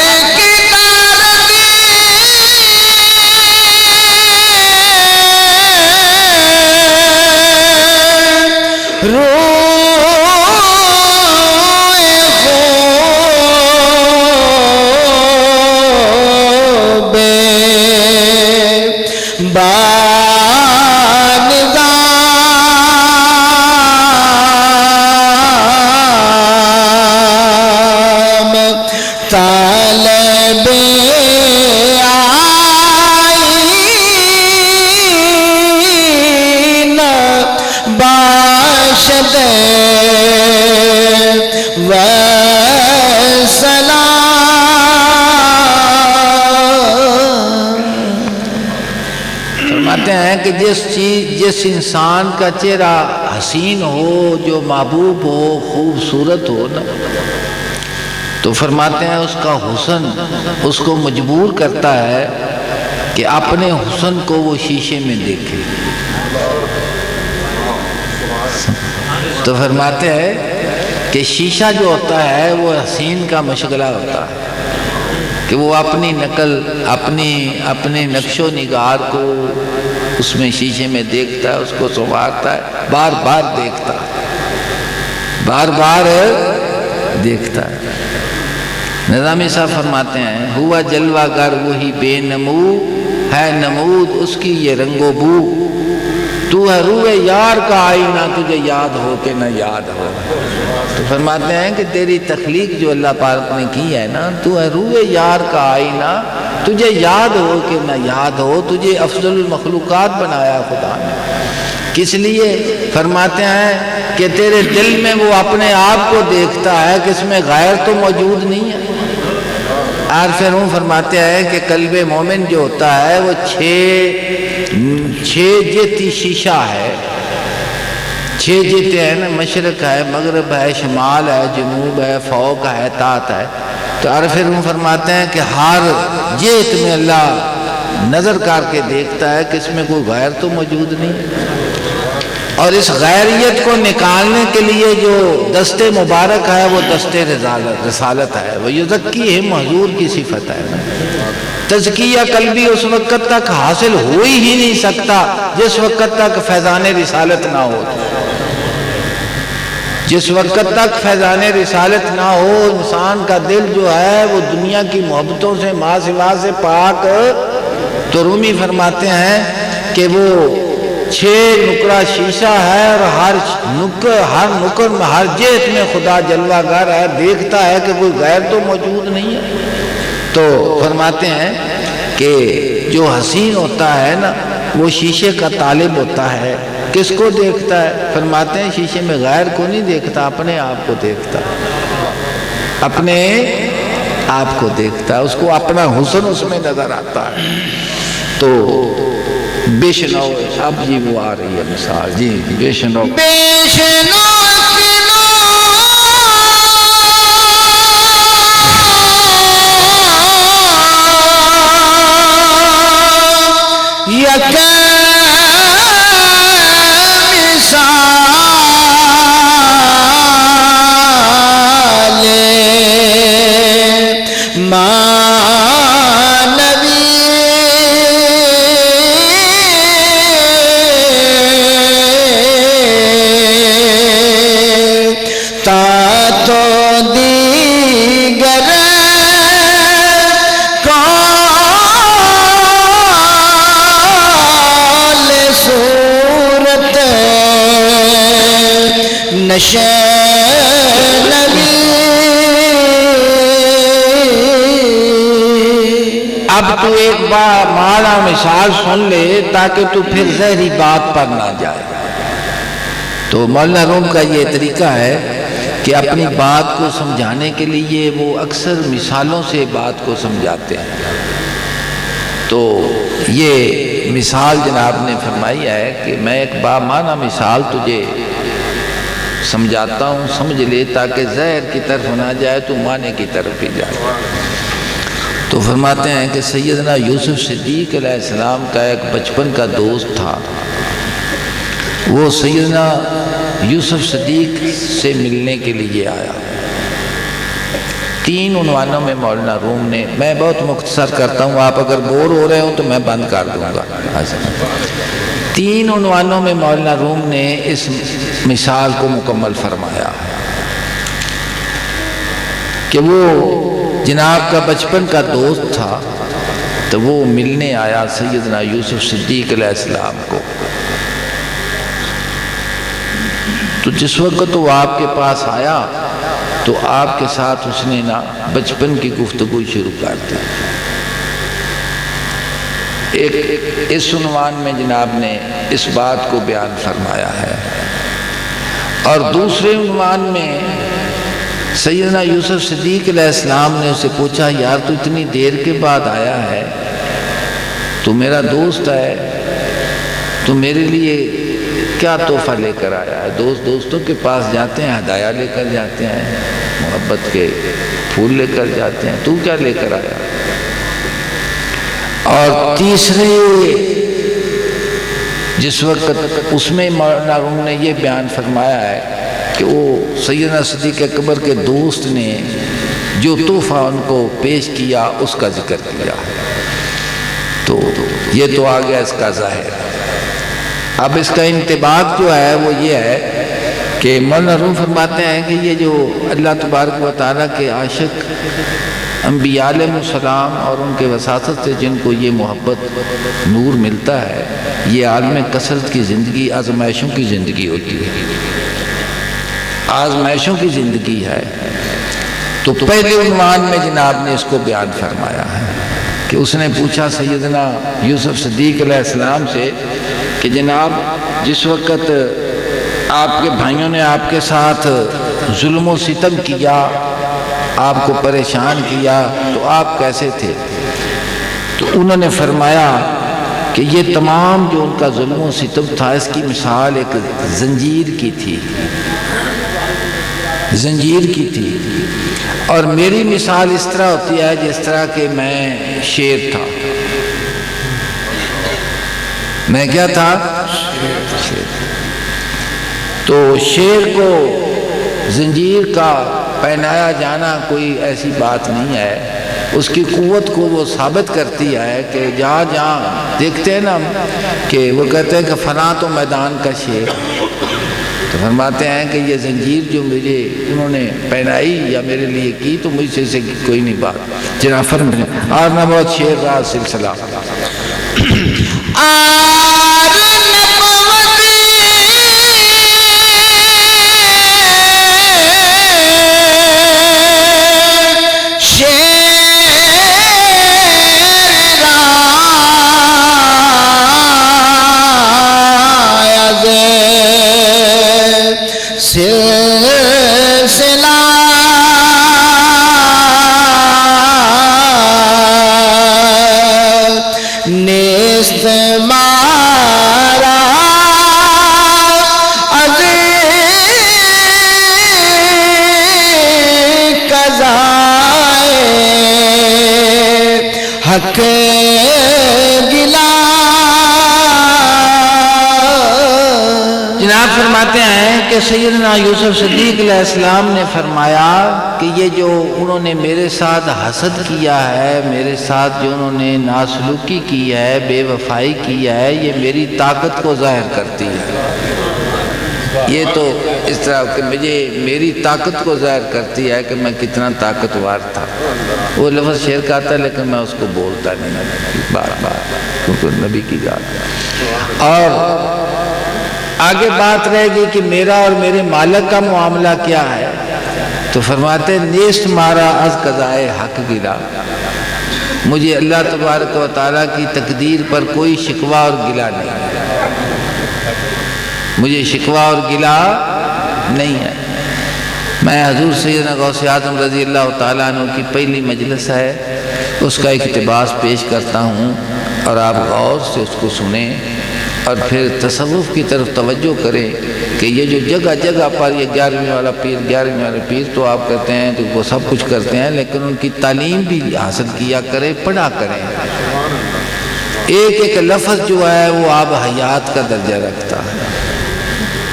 کہ جس انسان کا چہرہ حسین ہو جو محبوب ہو خوبصورت ہو نا تو فرماتے ہیں اس کا حسن اس کو مجبور کرتا ہے کہ اپنے حسن کو وہ شیشے میں دیکھے. تو فرماتے ہیں کہ شیشہ جو ہوتا ہے وہ حسین کا مشغلہ ہوتا ہے کہ وہ اپنی نقل اپنے نقش و نگار کو اس میں شیشے میں دیکھتا ہے, اس کو سنوارتا ہے, بار بار دیکھتا ہے, بار بار دیکھتا ہے. نظامی صاحب فرماتے ہیں ہوا جلوہ گر وہی بے نمو ہے نمود اس کی یہ رنگ و بو, تو ہے روح یار کا آئینہ تجھے یاد ہو کہ نہ یاد ہو. تو فرماتے ہیں کہ تیری تخلیق جو اللہ پاک نے کی ہے نا تو ہے روح یار کا آئینہ تجھے یاد ہو کہ نہ یاد ہو, تجھے افضل المخلوقات بنایا خدا نے. کس لیے فرماتے ہیں کہ تیرے دل میں وہ اپنے آپ کو دیکھتا ہے کہ اس میں غیر تو موجود نہیں ہے. عارف روم فرماتے ہیں کہ قلب مومن جو ہوتا ہے وہ چھ جہتی شیشہ ہے. 6 جہتیں ہیں نا, مشرق ہے, مغرب ہے, شمال ہے, جنوب ہے, فوق ہے, تحت ہے. تو عارف روم فرماتے ہیں کہ ہر جہت میں اللہ نظر کر کے دیکھتا ہے کہ اس میں کوئی غیر تو موجود نہیں. اور اس غیریت کو نکالنے کے لیے جو دست مبارک ہے وہ دست رسالت ہے. وہ یزکیہم حضور کی صفت ہے. تزکیہ قلبی اس وقت تک حاصل ہو ہی نہیں سکتا جس وقت تک فیضان رسالت نہ ہو. جس وقت تک فیضان رسالت نہ ہو انسان کا دل جو ہے وہ دنیا کی محبتوں سے ما سوا سے پاک. تو رومی فرماتے ہیں کہ وہ 6 نکرہ شیشہ ہے اور ہر نکر میں ہر جہت میں خدا جلوہ گر ہے, دیکھتا ہے کہ کوئی غیر تو موجود نہیں ہے. تو فرماتے ہیں کہ جو حسین ہوتا ہے نا وہ شیشے کا طالب ہوتا ہے. کس کو دیکھتا ہے؟ فرماتے ہیں شیشے میں غیر کو نہیں دیکھتا, اپنے آپ کو دیکھتا, اپنے آپ کو دیکھتا, اس کو اپنا حسن اس میں نظر آتا ہے. تو بیشنو اب جی وہ آ رہی ہے مثال. جی بیشنو اب تو ایک بار ماڑا مثال سن لے تاکہ تو پھر ظاہری بات پر نہ جائے. تو مولانا روم کا یہ طریقہ ہے کہ اپنی بات کو سمجھانے کے لیے وہ اکثر مثالوں سے بات کو سمجھاتے ہیں. تو یہ مثال جناب نے فرمائی ہے کہ میں ایک بامعنی مثال تجھے سمجھاتا ہوں، سمجھ لے تاکہ ظاہر کی طرف نہ جائے تو معنی کی طرف بھی جائے. تو فرماتے ہیں کہ سیدنا یوسف صدیق علیہ السلام کا ایک بچپن کا دوست تھا. وہ سیدنا یوسف صدیق سے ملنے کے لیے آیا. 3 عنوانوں میں مولانا روم نے، میں بہت مختصر کرتا ہوں، آپ اگر بور ہو رہے ہوں تو میں بند کر دوں گا. 3 عنوانوں میں مولانا روم نے اس مثال کو مکمل فرمایا کہ وہ جناب کا بچپن کا دوست تھا تو وہ ملنے آیا سیدنا یوسف صدیق علیہ السلام کو. تو جس وقت وہ آپ کے پاس آیا تو آپ کے ساتھ اس نے نا بچپن کی گفتگو شروع کر دی. ایک اس عنوان میں جناب نے اس بات کو بیان فرمایا ہے، اور دوسرے عنوان میں سیدنا یوسف صدیق علیہ السلام نے اسے پوچھا، یار تو اتنی دیر کے بعد آیا ہے، تو میرا دوست ہے، تو میرے لیے کیا تحفہ لے کر آیا ہے؟ دوستوں کے پاس جاتے ہیں، ہدایہ لے کر جاتے ہیں، محبت کے پھول لے کر جاتے ہیں، تو کیا لے کر آیا؟ اور تیسرے جس وقت اس میں مولانا روم نے یہ بیان فرمایا ہے کہ وہ سیدنا صدیق اکبر کے دوست نے جو تحفہ ان کو پیش کیا اس کا ذکر کیا. تو یہ تو آ گیا اس کا ظاہر. اب اس کا انطباق جو ہے وہ یہ ہے کہ مولانا روم فرماتے ہیں کہ یہ جو اللہ تبارک و تعالیٰ کے عاشق انبیاء علیہ السلام اور ان کے وساطت سے جن کو یہ محبت نور ملتا ہے، یہ عالم کثرت کی زندگی آزمائشوں کی زندگی ہوتی ہے، آزمائشوں کی زندگی ہے. تو پہلے عنوان میں جناب نے اس کو بیان فرمایا ہے کہ اس نے پوچھا سیدنا یوسف صدیق علیہ السلام سے کہ جناب جس وقت آپ کے بھائیوں نے آپ کے ساتھ ظلم و ستم کیا، آپ کو پریشان کیا، تو آپ کیسے تھے؟ تو انہوں نے فرمایا کہ یہ تمام جو ان کا ظلم و ستم تھا، اس کی مثال ایک زنجیر کی تھی، زنجیر کی تھی، اور میری مثال اس طرح ہوتی ہے جس طرح کہ میں شیر تھا. میں کیا تھا؟ شیر. تو شیر کو زنجیر کا پہنایا جانا کوئی ایسی بات نہیں ہے، اس کی قوت کو وہ ثابت کرتی ہے کہ جہاں جہاں دیکھتے ہیں نا کہ وہ کہتے ہیں کہ فلاں تو میدان کا شیر، تو فرماتے ہیں کہ یہ زنجیر جو مجھے انہوں نے پہنائی یا میرے لیے کی تو مجھ سے کوئی نہیں بات. جناب فرماتے اور نہ بہت شیر رہا سلسلہ. حق گلا. جناب فرماتے ہیں کہ سیدنا یوسف صدیق علیہ السلام نے فرمایا کہ یہ جو انہوں نے میرے ساتھ حسد کیا ہے، میرے ساتھ جو انہوں نے ناسلوکی کی ہے، بے وفائی کی ہے، یہ میری طاقت کو ظاہر کرتی ہے. یہ تو اس طرح کہ مجھے میری طاقت کو ظاہر کرتی ہے کہ میں کتنا طاقتور تھا. وہ لفظ شعر کا آتا ہے لیکن میں اس کو بولتا نہیں بار بار کیونکہ نبی کی ذات. اور آگے بات رہے گی کہ میرا اور میرے مالک کا معاملہ کیا ہے، تو فرماتے نیست مارا از قضائے حق گلا. مجھے اللہ تبارک و تعالیٰ کی تقدیر پر کوئی شکوہ اور گلہ نہیں، مجھے شکوہ اور گلہ نہیں ہے. میں حضور سیدنا غوث اعظم رضی اللہ تعالیٰ عنہ کی پہلی مجلس ہے، اس کا اقتباس پیش کرتا ہوں، اور آپ غور سے اس کو سنیں اور پھر تصوف کی طرف توجہ کریں کہ یہ جو جگہ جگہ پر یہ 11ویں والا پیر تو آپ کہتے ہیں تو وہ سب کچھ کرتے ہیں، لیکن ان کی تعلیم بھی حاصل کیا کریں، پڑھا کریں۔ ایک ایک لفظ جو ہے وہ آب حیات کا درجہ رکھتا ہے،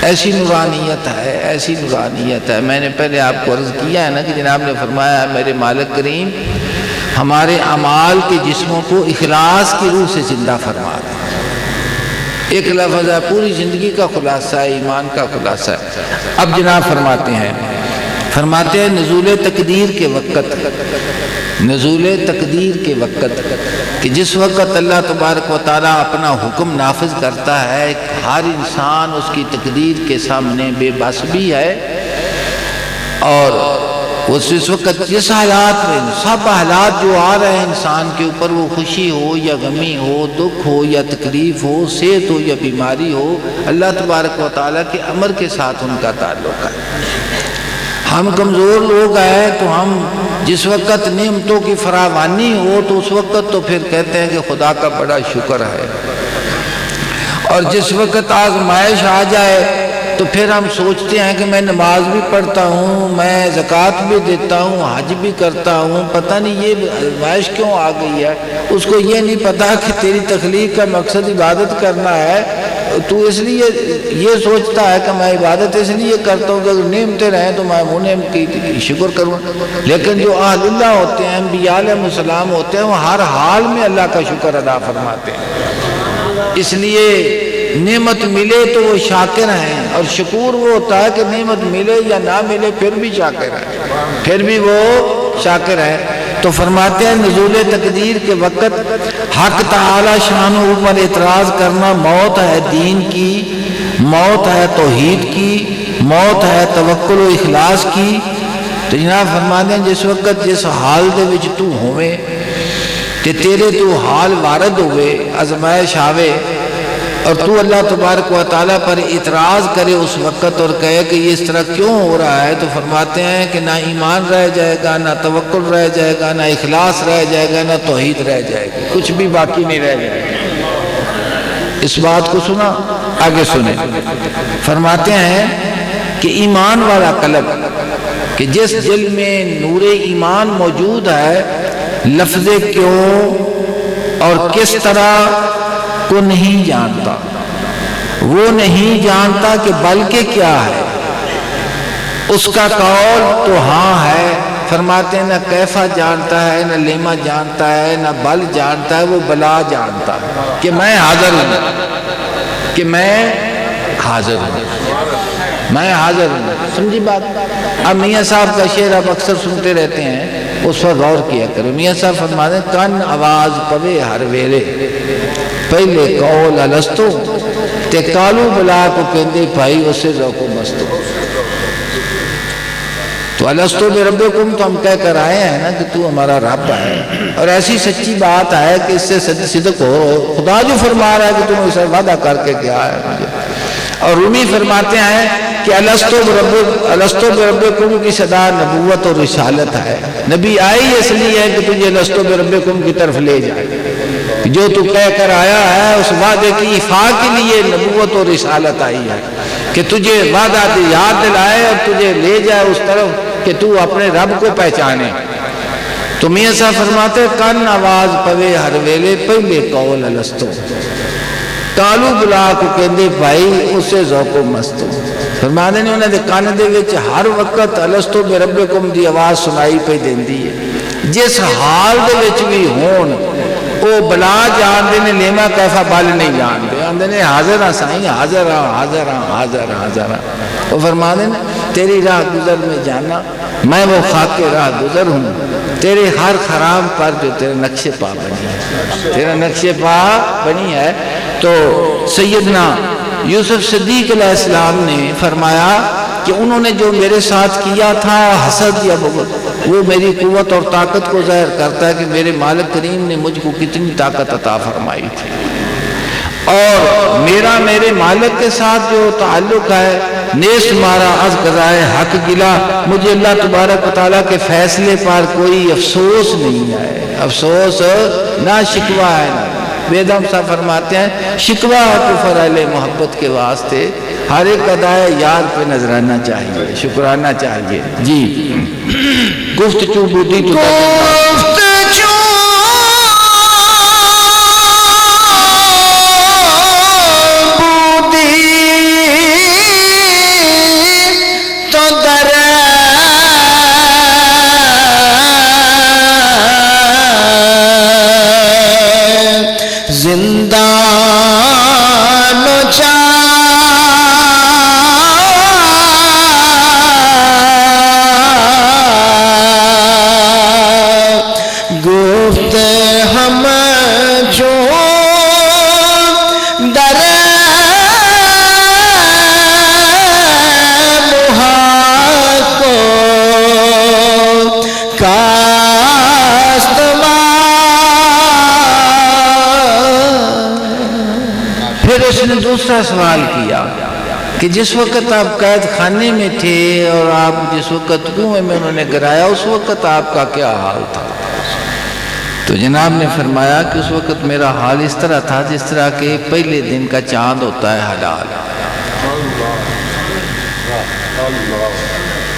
ایسی نورانیت ہے۔ میں نے پہلے آپ کو عرض کیا ہے نا کہ جناب نے فرمایا میرے مالک کریم ہمارے اعمال کے جسموں کو اخلاص کی روح سے زندہ فرما دیں۔ ایک لفظ ہے، پوری زندگی کا خلاصہ ہے، ایمان کا خلاصہ ہے۔ اب جناب فرماتے ہیں نزول تقدیر کے وقت کہ جس وقت اللہ تبارک و تعالیٰ اپنا حکم نافذ کرتا ہے، ہر انسان اس کی تقدیر کے سامنے بے بس بھی ہے، اور اس وقت جس حالات میں سب حالات جو آ رہے ہیں انسان کے اوپر، وہ خوشی ہو یا غمی ہو، دکھ ہو یا تکلیف ہو، صحت ہو یا بیماری ہو، اللہ تبارک و تعالیٰ کے امر کے ساتھ ان کا تعلق ہے۔ ہم کمزور لوگ ہیں تو ہم جس وقت نعمتوں کی فراوانی ہو تو اس وقت تو پھر کہتے ہیں کہ خدا کا بڑا شکر ہے، اور جس وقت آزمائش آ جائے تو پھر ہم سوچتے ہیں کہ میں نماز بھی پڑھتا ہوں، میں زکوٰۃ بھی دیتا ہوں، حج بھی کرتا ہوں، پتہ نہیں یہ آزمائش کیوں آ گئی ہے۔ اس کو یہ نہیں پتا کہ تیری تخلیق کا مقصد عبادت کرنا ہے، تو اس لیے یہ سوچتا ہے کہ میں عبادت اس لیے کرتا ہوں کہ اگر نعمتیں رہیں تو میں وہ نعمت کی شکر کروں۔ لیکن جو اہل اللہ ہوتے ہیں، انبیاء علیہ السلام ہوتے ہیں، وہ ہر حال میں اللہ کا شکر ادا فرماتے ہیں۔ اس لیے نعمت ملے تو وہ شاکر ہیں، اور شکور وہ ہوتا ہے کہ نعمت ملے یا نہ ملے پھر بھی شاکر ہے، پھر بھی وہ شاکر ہے۔ تو فرماتے ہیں نزول تقدیر کے وقت حق تعالی شان و پر اعتراض کرنا موت ہے دین کی، موت ہے توحید کی، موت ہے توکل و اخلاص کی۔ تو جناب فرماتے ہیں جس وقت جس حال دے وچ تو ہوئے کہ تیرے تو حال وارد ہوئے، آزمائش آوے، اور تو اللہ تبارک و تعالیٰ پر اعتراض کرے اس وقت اور کہے کہ یہ اس طرح کیوں ہو رہا ہے، تو فرماتے ہیں کہ نہ ایمان رہ جائے گا، نہ توکل رہ جائے گا، نہ اخلاص رہ جائے گا، نہ توحید رہ جائے گا، کچھ بھی باقی نہیں رہ جائے گا۔ اس بات کو سنا، آگے سنیں۔ فرماتے ہیں کہ ایمان والا قلب کہ جس دل میں نور ایمان موجود ہے، لفظ کیوں اور کس طرح کو نہیں جانتا، وہ نہیں جانتا کہ بلکہ کیا ہے، اس کا قول تو ہاں ہے۔ فرماتے ہیں نہ کیفا جانتا ہے، نہ لیما جانتا ہے، نہ بل جانتا ہے، وہ بلا جانتا ہے کہ میں حاضر ہوں، کہ میں حاضر ہوں، میں حاضر ہوں۔ سمجھی بات؟ اب میاں صاحب کا شعر آپ اکثر سنتے رہتے ہیں، اس پر غور کیا کرو۔ میاں صاحب فرماتے ہیں کن آواز پوے ہر ویلے پہلے قول الستو تے کالو بلا کو کہندے بھائی اسے روکو مستو۔ تو الستو بربکم تو ہم کہہ کر آئے ہیں نا کہ تو ہمارا رب ہے، اور ایسی سچی بات ہے کہ اس سے صدق ہو، خدا جو فرما رہا ہے کہ تم اسے وعدہ کر کے کیا ہے مجھے۔ اور رومی فرماتے ہیں کہ الستو بربکم کی صدا نبوت اور رسالت ہے، نبی آئی اس لیے ہے کہ تجھے الستو بربکم کی طرف لے جائے، جو تو کہہ کر آیا ہے اس وعدے کی ایفا کے لیے نبوت اور رسالت آئی ہے کہ تجھے وعدہ یاد دلائے اور تجھے لے جائے اس طرف کہ تو اپنے رب کو پہچانے۔ تو میاں صاحب فرماتے کن آواز پوے ہر ویلے پہلے قول الستو کالو بلا کو کہندے بھائی اسے ذوق و مستو۔ فرمانے نے انہوں نے کان دے وچ ہر وقت الستو بربکم دی آواز سنائی پہ دیندی ہے، جس حال دے وچ بھی ہون وہ بلا جان دے نے لیما کیفا بل نہیں جان دے، آندے نے حاضر ہاں سائیں، حاضر ہاں حاضر ہاں حاضر ہاں حاضر ہاں۔ وہ فرمانے نے تیری راہ گزر میں جانا، میں وہ خاک کے راہ گزر ہوں، تیرے ہر خرام پر جو تیرے نقش پا بنی ہے، تیرا نقش پا بنی ہے۔ تو سیدنا یوسف صدیق علیہ السلام نے فرمایا کہ انہوں نے جو میرے ساتھ کیا تھا حسد یا بغض، وہ میری قوت اور طاقت کو ظاہر کرتا ہے کہ میرے مالک کریم نے مجھ کو کتنی طاقت عطا فرمائی تھی۔ اور میرا میرے مالک کے ساتھ جو تعلق ہے، نیست مارا از قضائے حق گلا، مجھے اللہ تبارک و تعالیٰ کے فیصلے پر کوئی افسوس نہیں ہے، افسوس نہ شکوہ ہے نہ۔ بیدم صاحب فرماتے ہیں شکوہ کفر اہل محبت کے واسطے ہر ایک ادائے یار پہ نظرانہ چاہیے، شکرانہ چاہیے۔ جی گفت چو بودی تو دوسرا سوال کیا کہ جس وقت آپ قید خانے میں تھے اور آپ جس وقت کنویں میں انہوں نے گرایا، اس وقت آپ کا کیا حال تھا؟ تو جناب نے فرمایا کہ اس وقت میرا حال اس طرح تھا جس طرح کہ پہلے دن کا چاند ہوتا ہے حلال،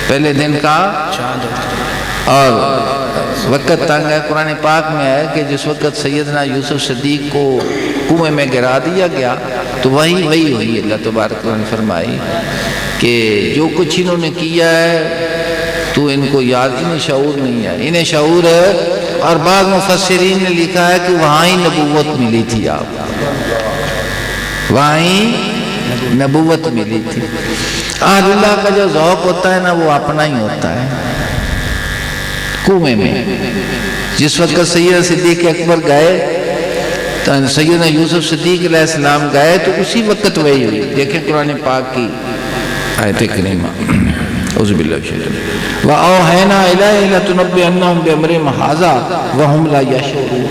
پہلے دن کا چاند، اور وقت تنگ ہے۔ قرآن پاک میں ہے کہ جس وقت سیدنا یوسف صدیق کو کنویں میں گرا دیا گیا تو وہی ہوئی، اللہ تبارک نے فرمائی کہ جو کچھ انہوں نے کیا ہے تو ان کو یاد، انہیں شعور نہیں ہے، انہیں شعور ہے۔ اور بعض مفسرین نے لکھا ہے کہ وہاں ہی نبوت ملی تھی، آپ وہاں ہی نبوت ملی تھی۔ اہل اللہ کا جو ذوق ہوتا ہے نا وہ اپنا ہی ہوتا ہے۔ کنویں میں جس وقت سیدنا صدیق اکبر گئے، سیدنا یوسف صدیق علیہ السلام گئے تو اسی وقت وہی ہوئی۔ دیکھیں قرآن پاک کی آیت کریمہ، اعوذ باللہ من الشیطان الرجیم، وَأَوْحَيْنَا إِلَيْهِ لَتُنَبِّئَنَّهُم بِأَمْرِهِمْ هَٰذَا وَهُمْ لَا يَشْعُرُونَ۔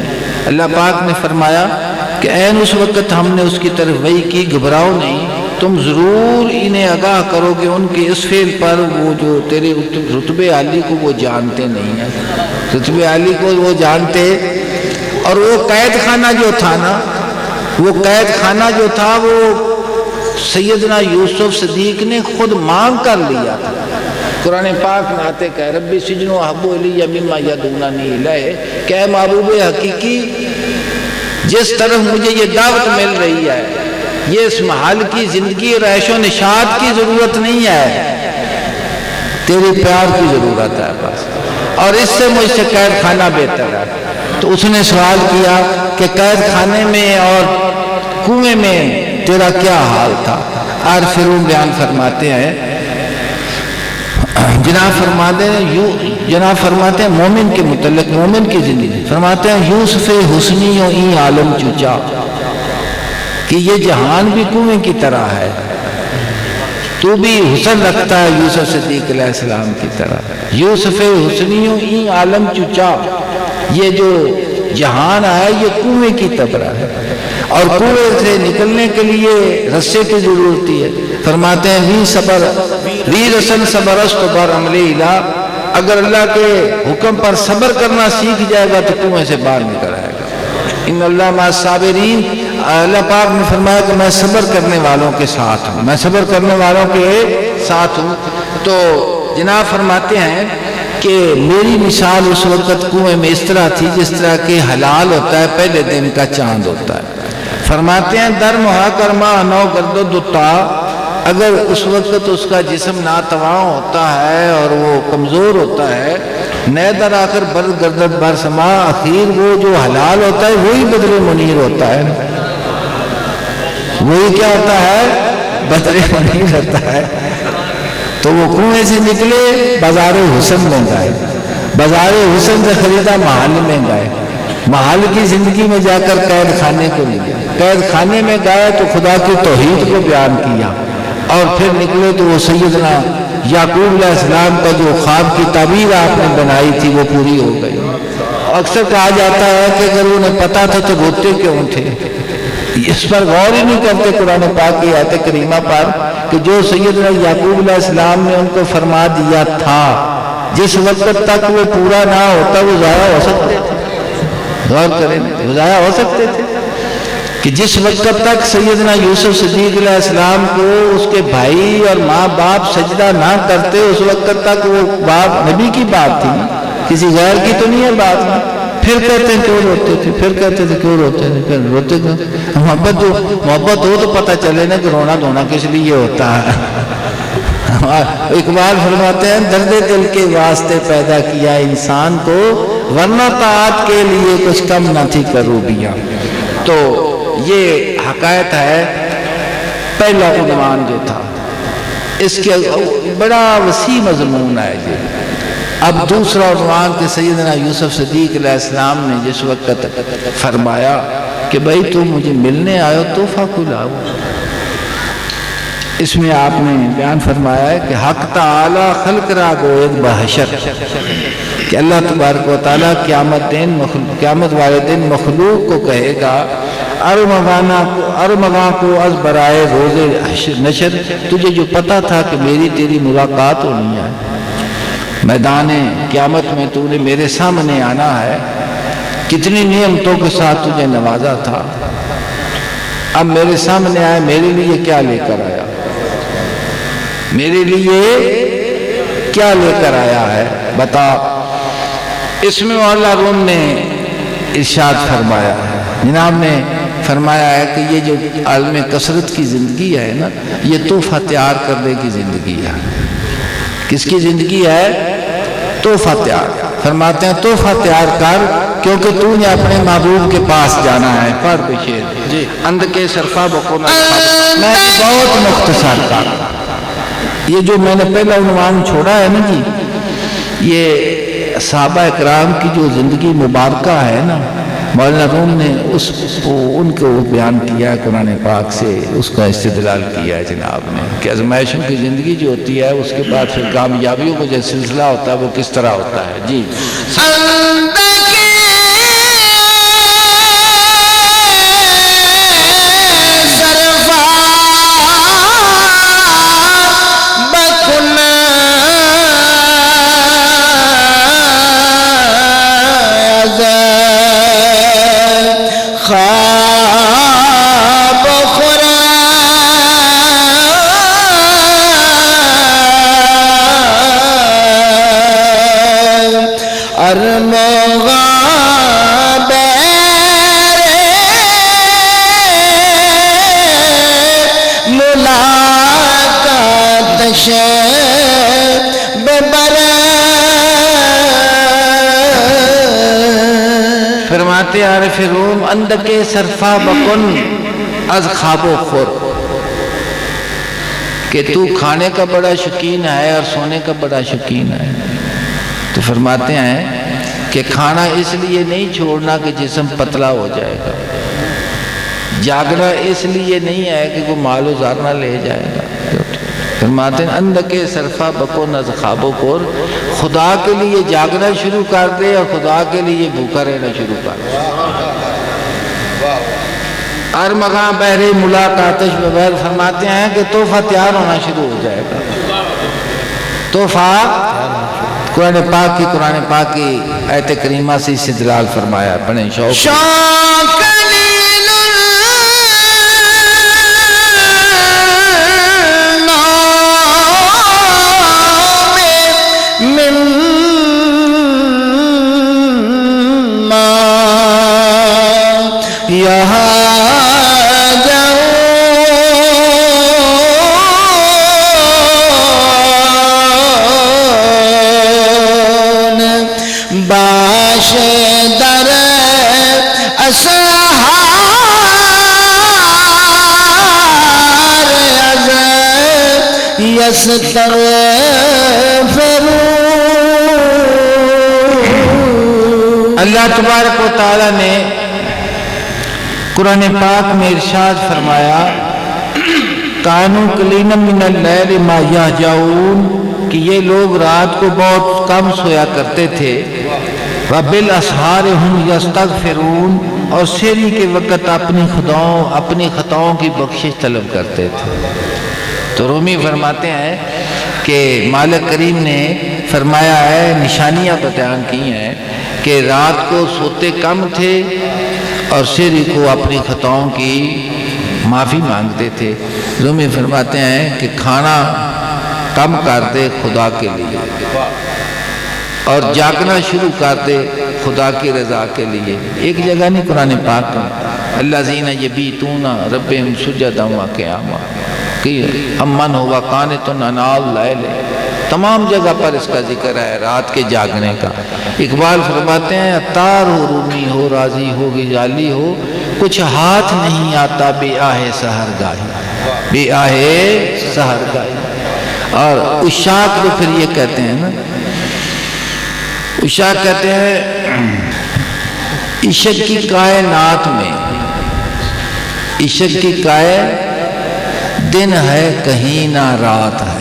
اللہ پاک نے فرمایا کہ عین اس وقت ہم نے اس کی طرف وحی کی، گھبراؤ نہیں، تم ضرور انہیں آگاہ کرو گے ان کے اس فعل پر وہ جو تیرے رتبے عالی کو وہ جانتے نہیں ہیں، رتبے عالی کو وہ جانتے۔ اور وہ قید خانہ جو تھا نا، وہ قید خانہ جو تھا وہ سیدنا یوسف صدیق نے خود مانگ کر لیا تھا۔ قرآن پاک میں آتے کہ ربی سجن احب الی مما یدعوننی الیہ، کہ اے محبوب حقیقی جس طرف مجھے یہ دعوت مل رہی ہے، یہ اس محل کی زندگی اور عیش و نشاط کی ضرورت نہیں ہے، تیرے پیار کی ضرورت ہے بس، اور اس سے مجھ سے قید خانہ بہتر ہے۔ تو اس نے سوال کیا کہ قید خانے میں اور کنویں میں تیرا کیا حال تھا؟ اور فرعون بیان فرماتے ہیں، جناب فرماتے ہیں مومن کے متعلق، مومن کی زندگی فرماتے ہیں یوسف حسنی و این عالم چوچا، کہ یہ جہان بھی کنویں کی طرح ہے، تو بھی حسن رکھتا ہے یوسف صدیق علیہ السلام کی طرح۔ یوسف حسنی و این عالم چوچا، یہ جو جہان ہے یہ کنویں کی طرح ہے، اور کنویں سے نکلنے کے لیے رسے کی ضرورت ہے۔ فرماتے ہیں وی رسن صبرست بر عمل الہ، اگر اللہ کے حکم پر صبر کرنا سیکھ جائے گا تو کنویں سے باہر نکل آئے گا۔ ان اللہ مع الصابرین، اللہ پاک نے فرمایا کہ میں صبر کرنے والوں کے ساتھ ہوں، میں صبر کرنے والوں کے ساتھ ہوں۔ تو جناب فرماتے ہیں کہ میری مثال اس وقت کنویں میں اس طرح تھی جس طرح کہ حلال ہوتا ہے پہلے دن کا چاند ہوتا ہے۔ فرماتے ہیں در محا کرما نو گرد و دتا، اگر اس وقت اس کا جسم ناتواں ہوتا ہے اور وہ کمزور ہوتا ہے، نئے در آخر برد گردت بر سما، اخیر وہ جو حلال ہوتا ہے وہی بدر منیر ہوتا ہے، وہی کیا ہوتا ہے؟ بدر منیر ہوتا ہے۔ تو وہ کنویں سے نکلے بازار حسن میں گئے، بازار حسن سے خریدا محل میں گئے، محل کی زندگی میں جا کر قید خانے کو لیا، قید خانے میں گئے تو خدا کی توحید کو بیان کیا، اور پھر نکلے تو وہ سیدنا یعقوب علیہ السلام کا جو خواب کی تعبیر آپ نے بنائی تھی وہ پوری ہو گئی۔ اکثر کہا جاتا ہے کہ اگر انہیں پتا تھا تو روتے کیوں تھے، اس پر غور ہی نہیں کرتے قرآن پاک کی آیت کریمہ پر کہ جو سیدنا یعقوب علیہ السلام نے ان کو فرما دیا تھا جس وقت تک وہ پورا نہ ہوتا وہ ضائع ہو سکتے تھے. غور کریں، وہ ضائع ہو سکتے تھے کہ جس وقت تک سیدنا یوسف صدیق علیہ السلام کو اس کے بھائی اور ماں باپ سجدہ نہ کرتے اس وقت تک وہ باپ نبی کی بات تھی، کسی غیر کی تو نہیں ہے بات. پھر کہتے ہیں کیوں روتے تھے، پھر کہتے تھے کیوں روتے تھے، پھر روتے تھے. محبت ہو تو پتہ چلے نا کہ رونا دھونا کس لیے ہوتا ہے. اقبال فرماتے ہیں درد دل کے واسطے پیدا کیا انسان کو ورنہ طاعت کے لیے کچھ کم نہ تھی کروبیاں. تو یہ حقائق ہے. پہلا عنوان جو تھا اس کے بڑا وسیع مضمون ہے یہ. اب دوسرا عنوان کہ سیدنا یوسف صدیق علیہ السلام نے جس وقت فرمایا کہ بھائی تم مجھے ملنے آئے ہو تحفہ کو لاؤ. اس میں آپ نے بیان فرمایا ہے کہ حق تعالی خلق را گوید بحشر کہ اللہ تبارک و تعالیٰ قیامت والے دن مخلوق کو کہے گا ارمغاں کو از برائے روز نشر تجھے جو پتا تھا کہ میری تیری ملاقات ہونی ہے میدان قیامت میں تو نے میرے سامنے آنا ہے کتنی نعمتوں کے ساتھ تجھے نوازا تھا اب میرے سامنے آئے میرے لیے کیا لے کر آیا میرے لیے کیا لے کر آیا ہے بتا. اس میں مولا روم نے ارشاد فرمایا ہے جناب نے فرمایا ہے کہ یہ جو عالم کثرت کی زندگی ہے نا یہ تحفہ تیار کرنے کی زندگی ہے. کس کی زندگی ہے؟ تحفہ تیار. فرماتے ہیں تحفہ تیار کر کیونکہ تو نے اپنے محبوب کے پاس جانا ہے. پڑھ پیچھے جی اند کے صرفہ بکونا. میں بہت مختصر کر یہ جو میں نے پہلا عنوان چھوڑا ہے نا جی یہ صحابہ اکرام کی جو زندگی مبارکہ ہے نا مولانا روم نے ان کو بیان کیا ہے قرآن پاک سے اس کا استدلال کیا ہے جناب نے کہ آزمائشوں کی زندگی جو ہوتی ہے اس کے بعد پھر کامیابیوں کا جو سلسلہ ہوتا ہے وہ کس طرح ہوتا ہے. جی فرماتے عارف روم اند کے صرفہ بکن از خواب و خور کہ تو کھانے کا بڑا شوقین ہے اور سونے کا بڑا شوقین ہے. تو فرماتے ہیں کہ کھانا اس لیے نہیں چھوڑنا کہ جسم پتلا ہو جائے گا جاگنا اس لیے نہیں ہے کہ کوئی مال و زار نہ لے جائے گا. فرماتے ہیں اند کے صرفہ بکن از خواب و خور خدا کے لیے جاگنا شروع کر دے اور خدا کے لیے بھوکا رہنا شروع کر دے. ارمغاں بہرے ملاقاتش بغیر فرماتے ہیں کہ تحفہ تیار ہونا شروع ہو جائے گا. تحفہ قرآن پاک کی آیت کریمہ سے استدلال فرمایا. پڑھیں شوق اللہ تبارک و تعالی نے قرآن پاک میں ارشاد فرمایا کانوا قلیلا من اللیل ما یہجعون کہ یہ لوگ رات کو بہت کم سویا کرتے تھے وَبِالْأَسْحَارِ هُمْ يَسْتَغْفِرُونَ، اور سحری کے وقت اپنی خطاؤں کی بخشش طلب کرتے تھے۔ تو رومی فرماتے ہیں کہ مالک کریم نے فرمایا ہے، نشانیاں بیان کی ہیں کہ رات کو سوتے کم تھے اور سحری کو اپنی خطاؤں کی معافی مانگتے تھے۔ رومی فرماتے ہیں کہ کھانا کم کر دے خدا کے لیے اور جاگنا شروع کر دے خدا کی رضا کے لیے۔ ایک جگہ نہیں قرآن پاک میں، الذین یبیتون ربہم سجدا وقیاما، کہ امن ہوا قانتن آناء اللیل، تمام جگہ پر اس کا ذکر ہے رات کے جاگنے کا۔ اقبال فرماتے ہیں عطار ہو، رومی ہو، رازی ہو، غزالی ہو، کچھ ہاتھ نہیں آتا بے آہ سحر گاہی، بے آہ سحر گاہی۔ اور عشاق تو پھر یہ کہتے ہیں نا، عشاق کہتے ہیں عشق کی کائنات میں، عشق کی دن ہے کہیں نہ رات ہے۔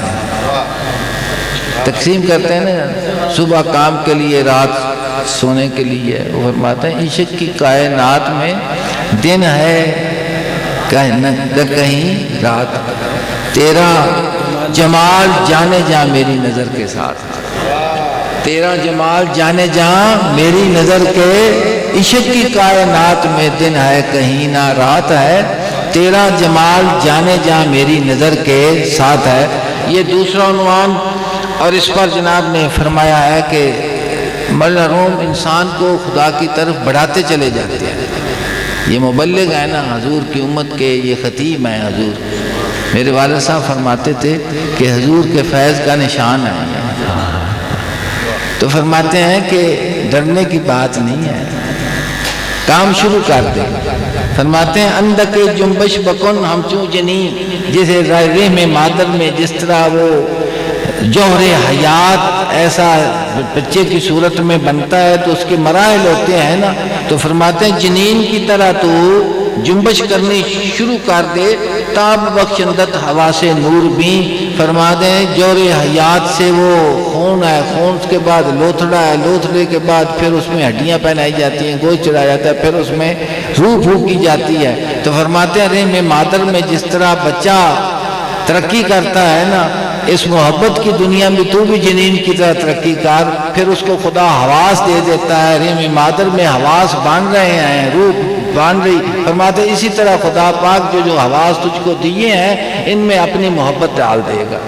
تقسیم کرتے ہیں نا، صبح کام کے لیے، رات سونے کے لیے۔ وہ فرماتے ہیں عشق کی کائنات میں دن ہے کہیں رات، تیرا جمال جانے جا میری نظر کے ساتھ، تیرا جمال جانے جا میری نظر کے، عشق کی کائنات میں دن ہے کہیں نہ رات ہے، تیرا جمال جانے جا میری نظر کے ساتھ ہے۔ یہ دوسرا عنوان، اور اس پر جناب نے فرمایا ہے کہ مرحوم انسان کو خدا کی طرف بڑھاتے چلے جاتے ہیں۔ یہ مبلغ ہے نا حضور کی امت کے، یہ خطیب ہیں حضور۔ میرے والد صاحب فرماتے تھے کہ حضور کے فیض کا نشان ہے، تو فرماتے ہیں کہ ڈرنے کی بات نہیں ہے، کام شروع کر دیں۔ فرماتے ہیں اندک جنبش بکن ہم چوں جنین، جیسے رحم مادر میں جس طرح وہ جوہر حیات ایسا بچے کی صورت میں بنتا ہے تو اس کے مراحل ہوتے ہیں نا، تو فرماتے ہیں جنین کی طرح تو جنبش کرنی شروع کر دے، تاب بخشندت ہوا سے نور بھی۔ فرما دیں جوہر حیات سے وہ خون ہے، خون کے بعد لوتھڑا ہے، لوتھڑے کے بعد پھر اس میں ہڈیاں پہنائی جاتی ہیں، گوشت چڑھایا جاتا ہے، پھر اس میں روح پھونکی جاتی ہے۔ تو فرماتے ہیں رحم مادر میں جس طرح بچہ ترقی کرتا ہے نا، اس محبت کی دنیا میں تو بھی جنین کی طرح ترقی کر، پھر اس کو خدا حواس دے دیتا ہے، رحم مادر میں حواس بان رہے ہیں، روح بان رہی۔ فرماتے ہیں اسی طرح خدا پاک جو حواس تجھ کو دیے ہیں ان میں اپنی محبت ڈال دے گا۔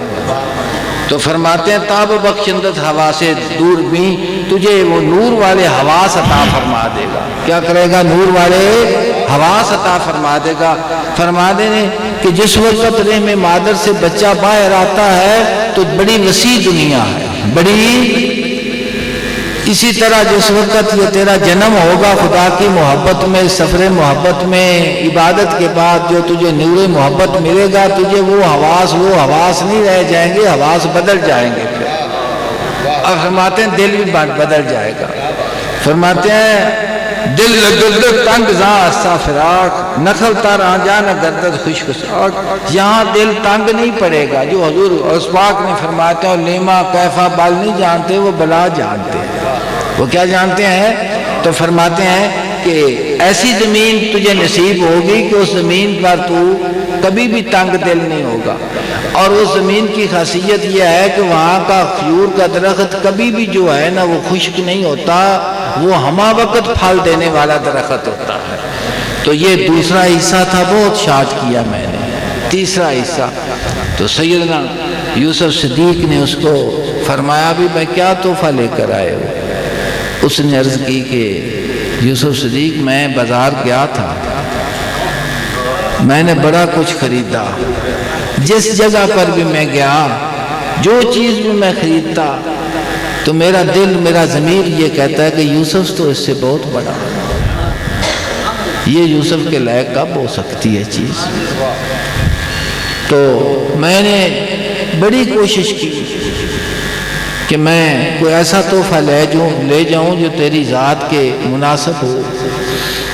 تو فرماتے ہیں تاب بخشندت ہوا سے دور بھی، تجھے وہ نور والے حواس عطا فرما دے گا۔ کیا کرے گا؟ نور والے حواس عطا فرما دے گا۔ فرما دے کہ جس وقت رحم مادر سے بچہ باہر آتا ہے تو بڑی وسیع دنیا ہے، بڑی، اسی طرح جس وقت یہ تیرا جنم ہوگا خدا کی محبت میں، سفر محبت میں، عبادت کے بعد جو تجھے نور محبت ملے گا، تجھے وہ حواس نہیں رہ جائیں گے، حواس بدل جائیں گے۔ اور فرماتے ہیں دل بھی بدل جائے گا۔ فرماتے ہیں دل لگردت تنگ زاں اسا فراق، نخل تر آجانا گردت خشک ساک، یہاں دل تنگ نہیں پڑے گا۔ جو حضور اسباق نے فرماتے ہیں لیما کیفا بال نہیں جانتے، وہ بلا جانتے ہیں۔ وہ کیا جانتے ہیں؟ تو فرماتے ہیں کہ ایسی زمین تجھے نصیب ہوگی کہ اس زمین پر تو کبھی بھی تنگ دل نہیں ہوگا، اور اس زمین کی خاصیت یہ ہے کہ وہاں کا کھجور کا درخت کبھی بھی جو ہے نا وہ خشک نہیں ہوتا، وہ ہمہ وقت پھل دینے والا درخت ہوتا ہے۔ تو یہ دوسرا حصہ تھا، بہت شارٹ کیا میں نے۔ تیسرا حصہ تو سیدنا یوسف صدیق نے اس کو فرمایا بھی میں کیا تحفہ لے کر آئے ہو؟ اس نے عرض کی کہ یوسف صدیق میں بازار گیا تھا، میں نے بڑا کچھ خریدا، جس جگہ پر بھی میں گیا، جو چیز بھی میں خریدتا تو میرا دل، میرا ضمیر یہ کہتا ہے کہ یوسف تو اس سے بہت بڑا، یہ یوسف کے لائق کب ہو سکتی ہے چیز۔ تو میں نے بڑی کوشش کی کہ میں کوئی ایسا تحفہ لے جاؤں جو تیری ذات کے مناسب ہو۔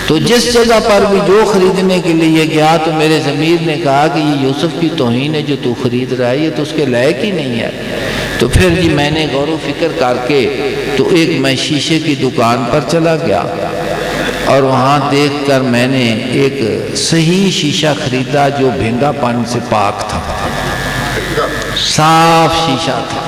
تو جس جگہ پر بھی جو خریدنے کے لیے گیا تو میرے ضمیر نے کہا کہ یہ یوسف کی توہین ہے جو تو خرید رہا ہے، یہ تو اس کے لائق ہی نہیں ہے۔ تو پھر جی میں نے غور و فکر کر کے تو ایک میں شیشے کی دکان پر چلا گیا اور وہاں دیکھ کر میں نے ایک صحیح شیشہ خریدا جو بھینگا پانی سے پاک تھا، صاف شیشہ تھا۔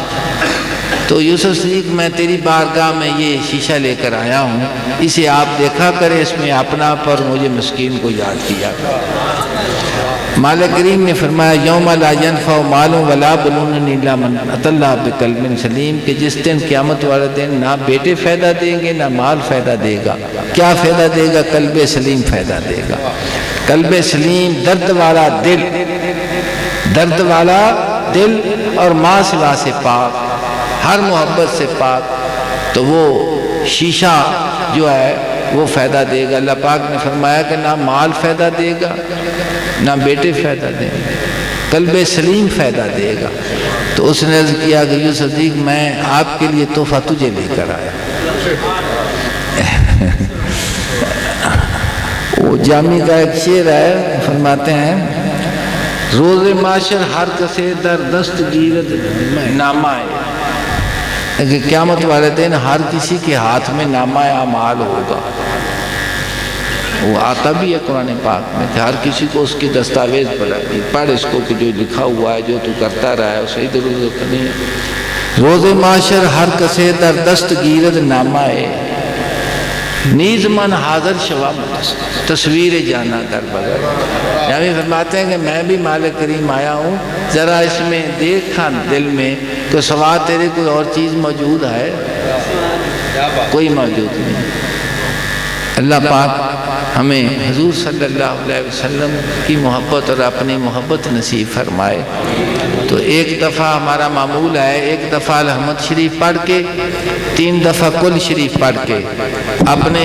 تو یوسف صدیق میں تیری بارگاہ میں یہ شیشہ لے کر آیا ہوں، اسے آپ دیکھا کرے، اس میں اپنا پر مجھے مسکین کو یاد کیا۔ مالک کریم نے فرمایا یوم لا ینفع مال ولا بنون الا من اتى اللہ بقلب سلیم، کہ جس دن قیامت والے دن نہ بیٹے فائدہ دیں گے نہ مال فائدہ دے گا۔ کیا فائدہ دے گا؟ قلب سلیم فائدہ دے گا۔ قلب سلیم، درد والا دل، درد والا دل اور ماں سوا سے پاک، ہر محبت سے پاک، تو وہ شیشہ جو ہے وہ فائدہ دے گا۔ اللہ پاک نے فرمایا کہ نہ مال فائدہ دے گا نہ بیٹے فائدہ دیں گے، قلب سلیم فائدہ دے گا۔ تو اس نے عرض کیا کہ یوسف صدیق میں آپ کے لیے تحفہ تجھے لے کر آیا۔ وہ جامی کا ایک شعر ہے، فرماتے ہیں روز معاشر ہر کسے در دست گیرد نامہ ہے، کہ قیامت والے دن ہر کسی کے ہاتھ میں نامہ اعمال ہوگا۔ وہ آتا بھی ہے قرآن پاک میں کہ ہر کسی کو اس کی دستاویز پڑھ اس کو کہ جو لکھا ہوا ہے جو تو کرتا رہا ہے اسے ادھر ادھر نہیں ہے۔ روز معاشر ہر کسے در دست گیرد نامہ ہے، نیز من حاضر شوا تصویر جانا در بغیر۔ یعنی فرماتے ہیں کہ میں بھی مالک کریم آیا ہوں، ذرا اس میں دیکھا دل میں کہ سوا تیرے کوئی اور چیز موجود ہے؟ کوئی موجود نہیں۔ اللہ پاک ہمیں حضور صلی اللہ علیہ وسلم کی محبت اور اپنی محبت نصیب فرمائے۔ تو ایک دفعہ ہمارا معمول ہے، ایک دفعہ الحمد شریف پڑھ کے، 3 دفعہ کل شریف پڑھ کے اپنے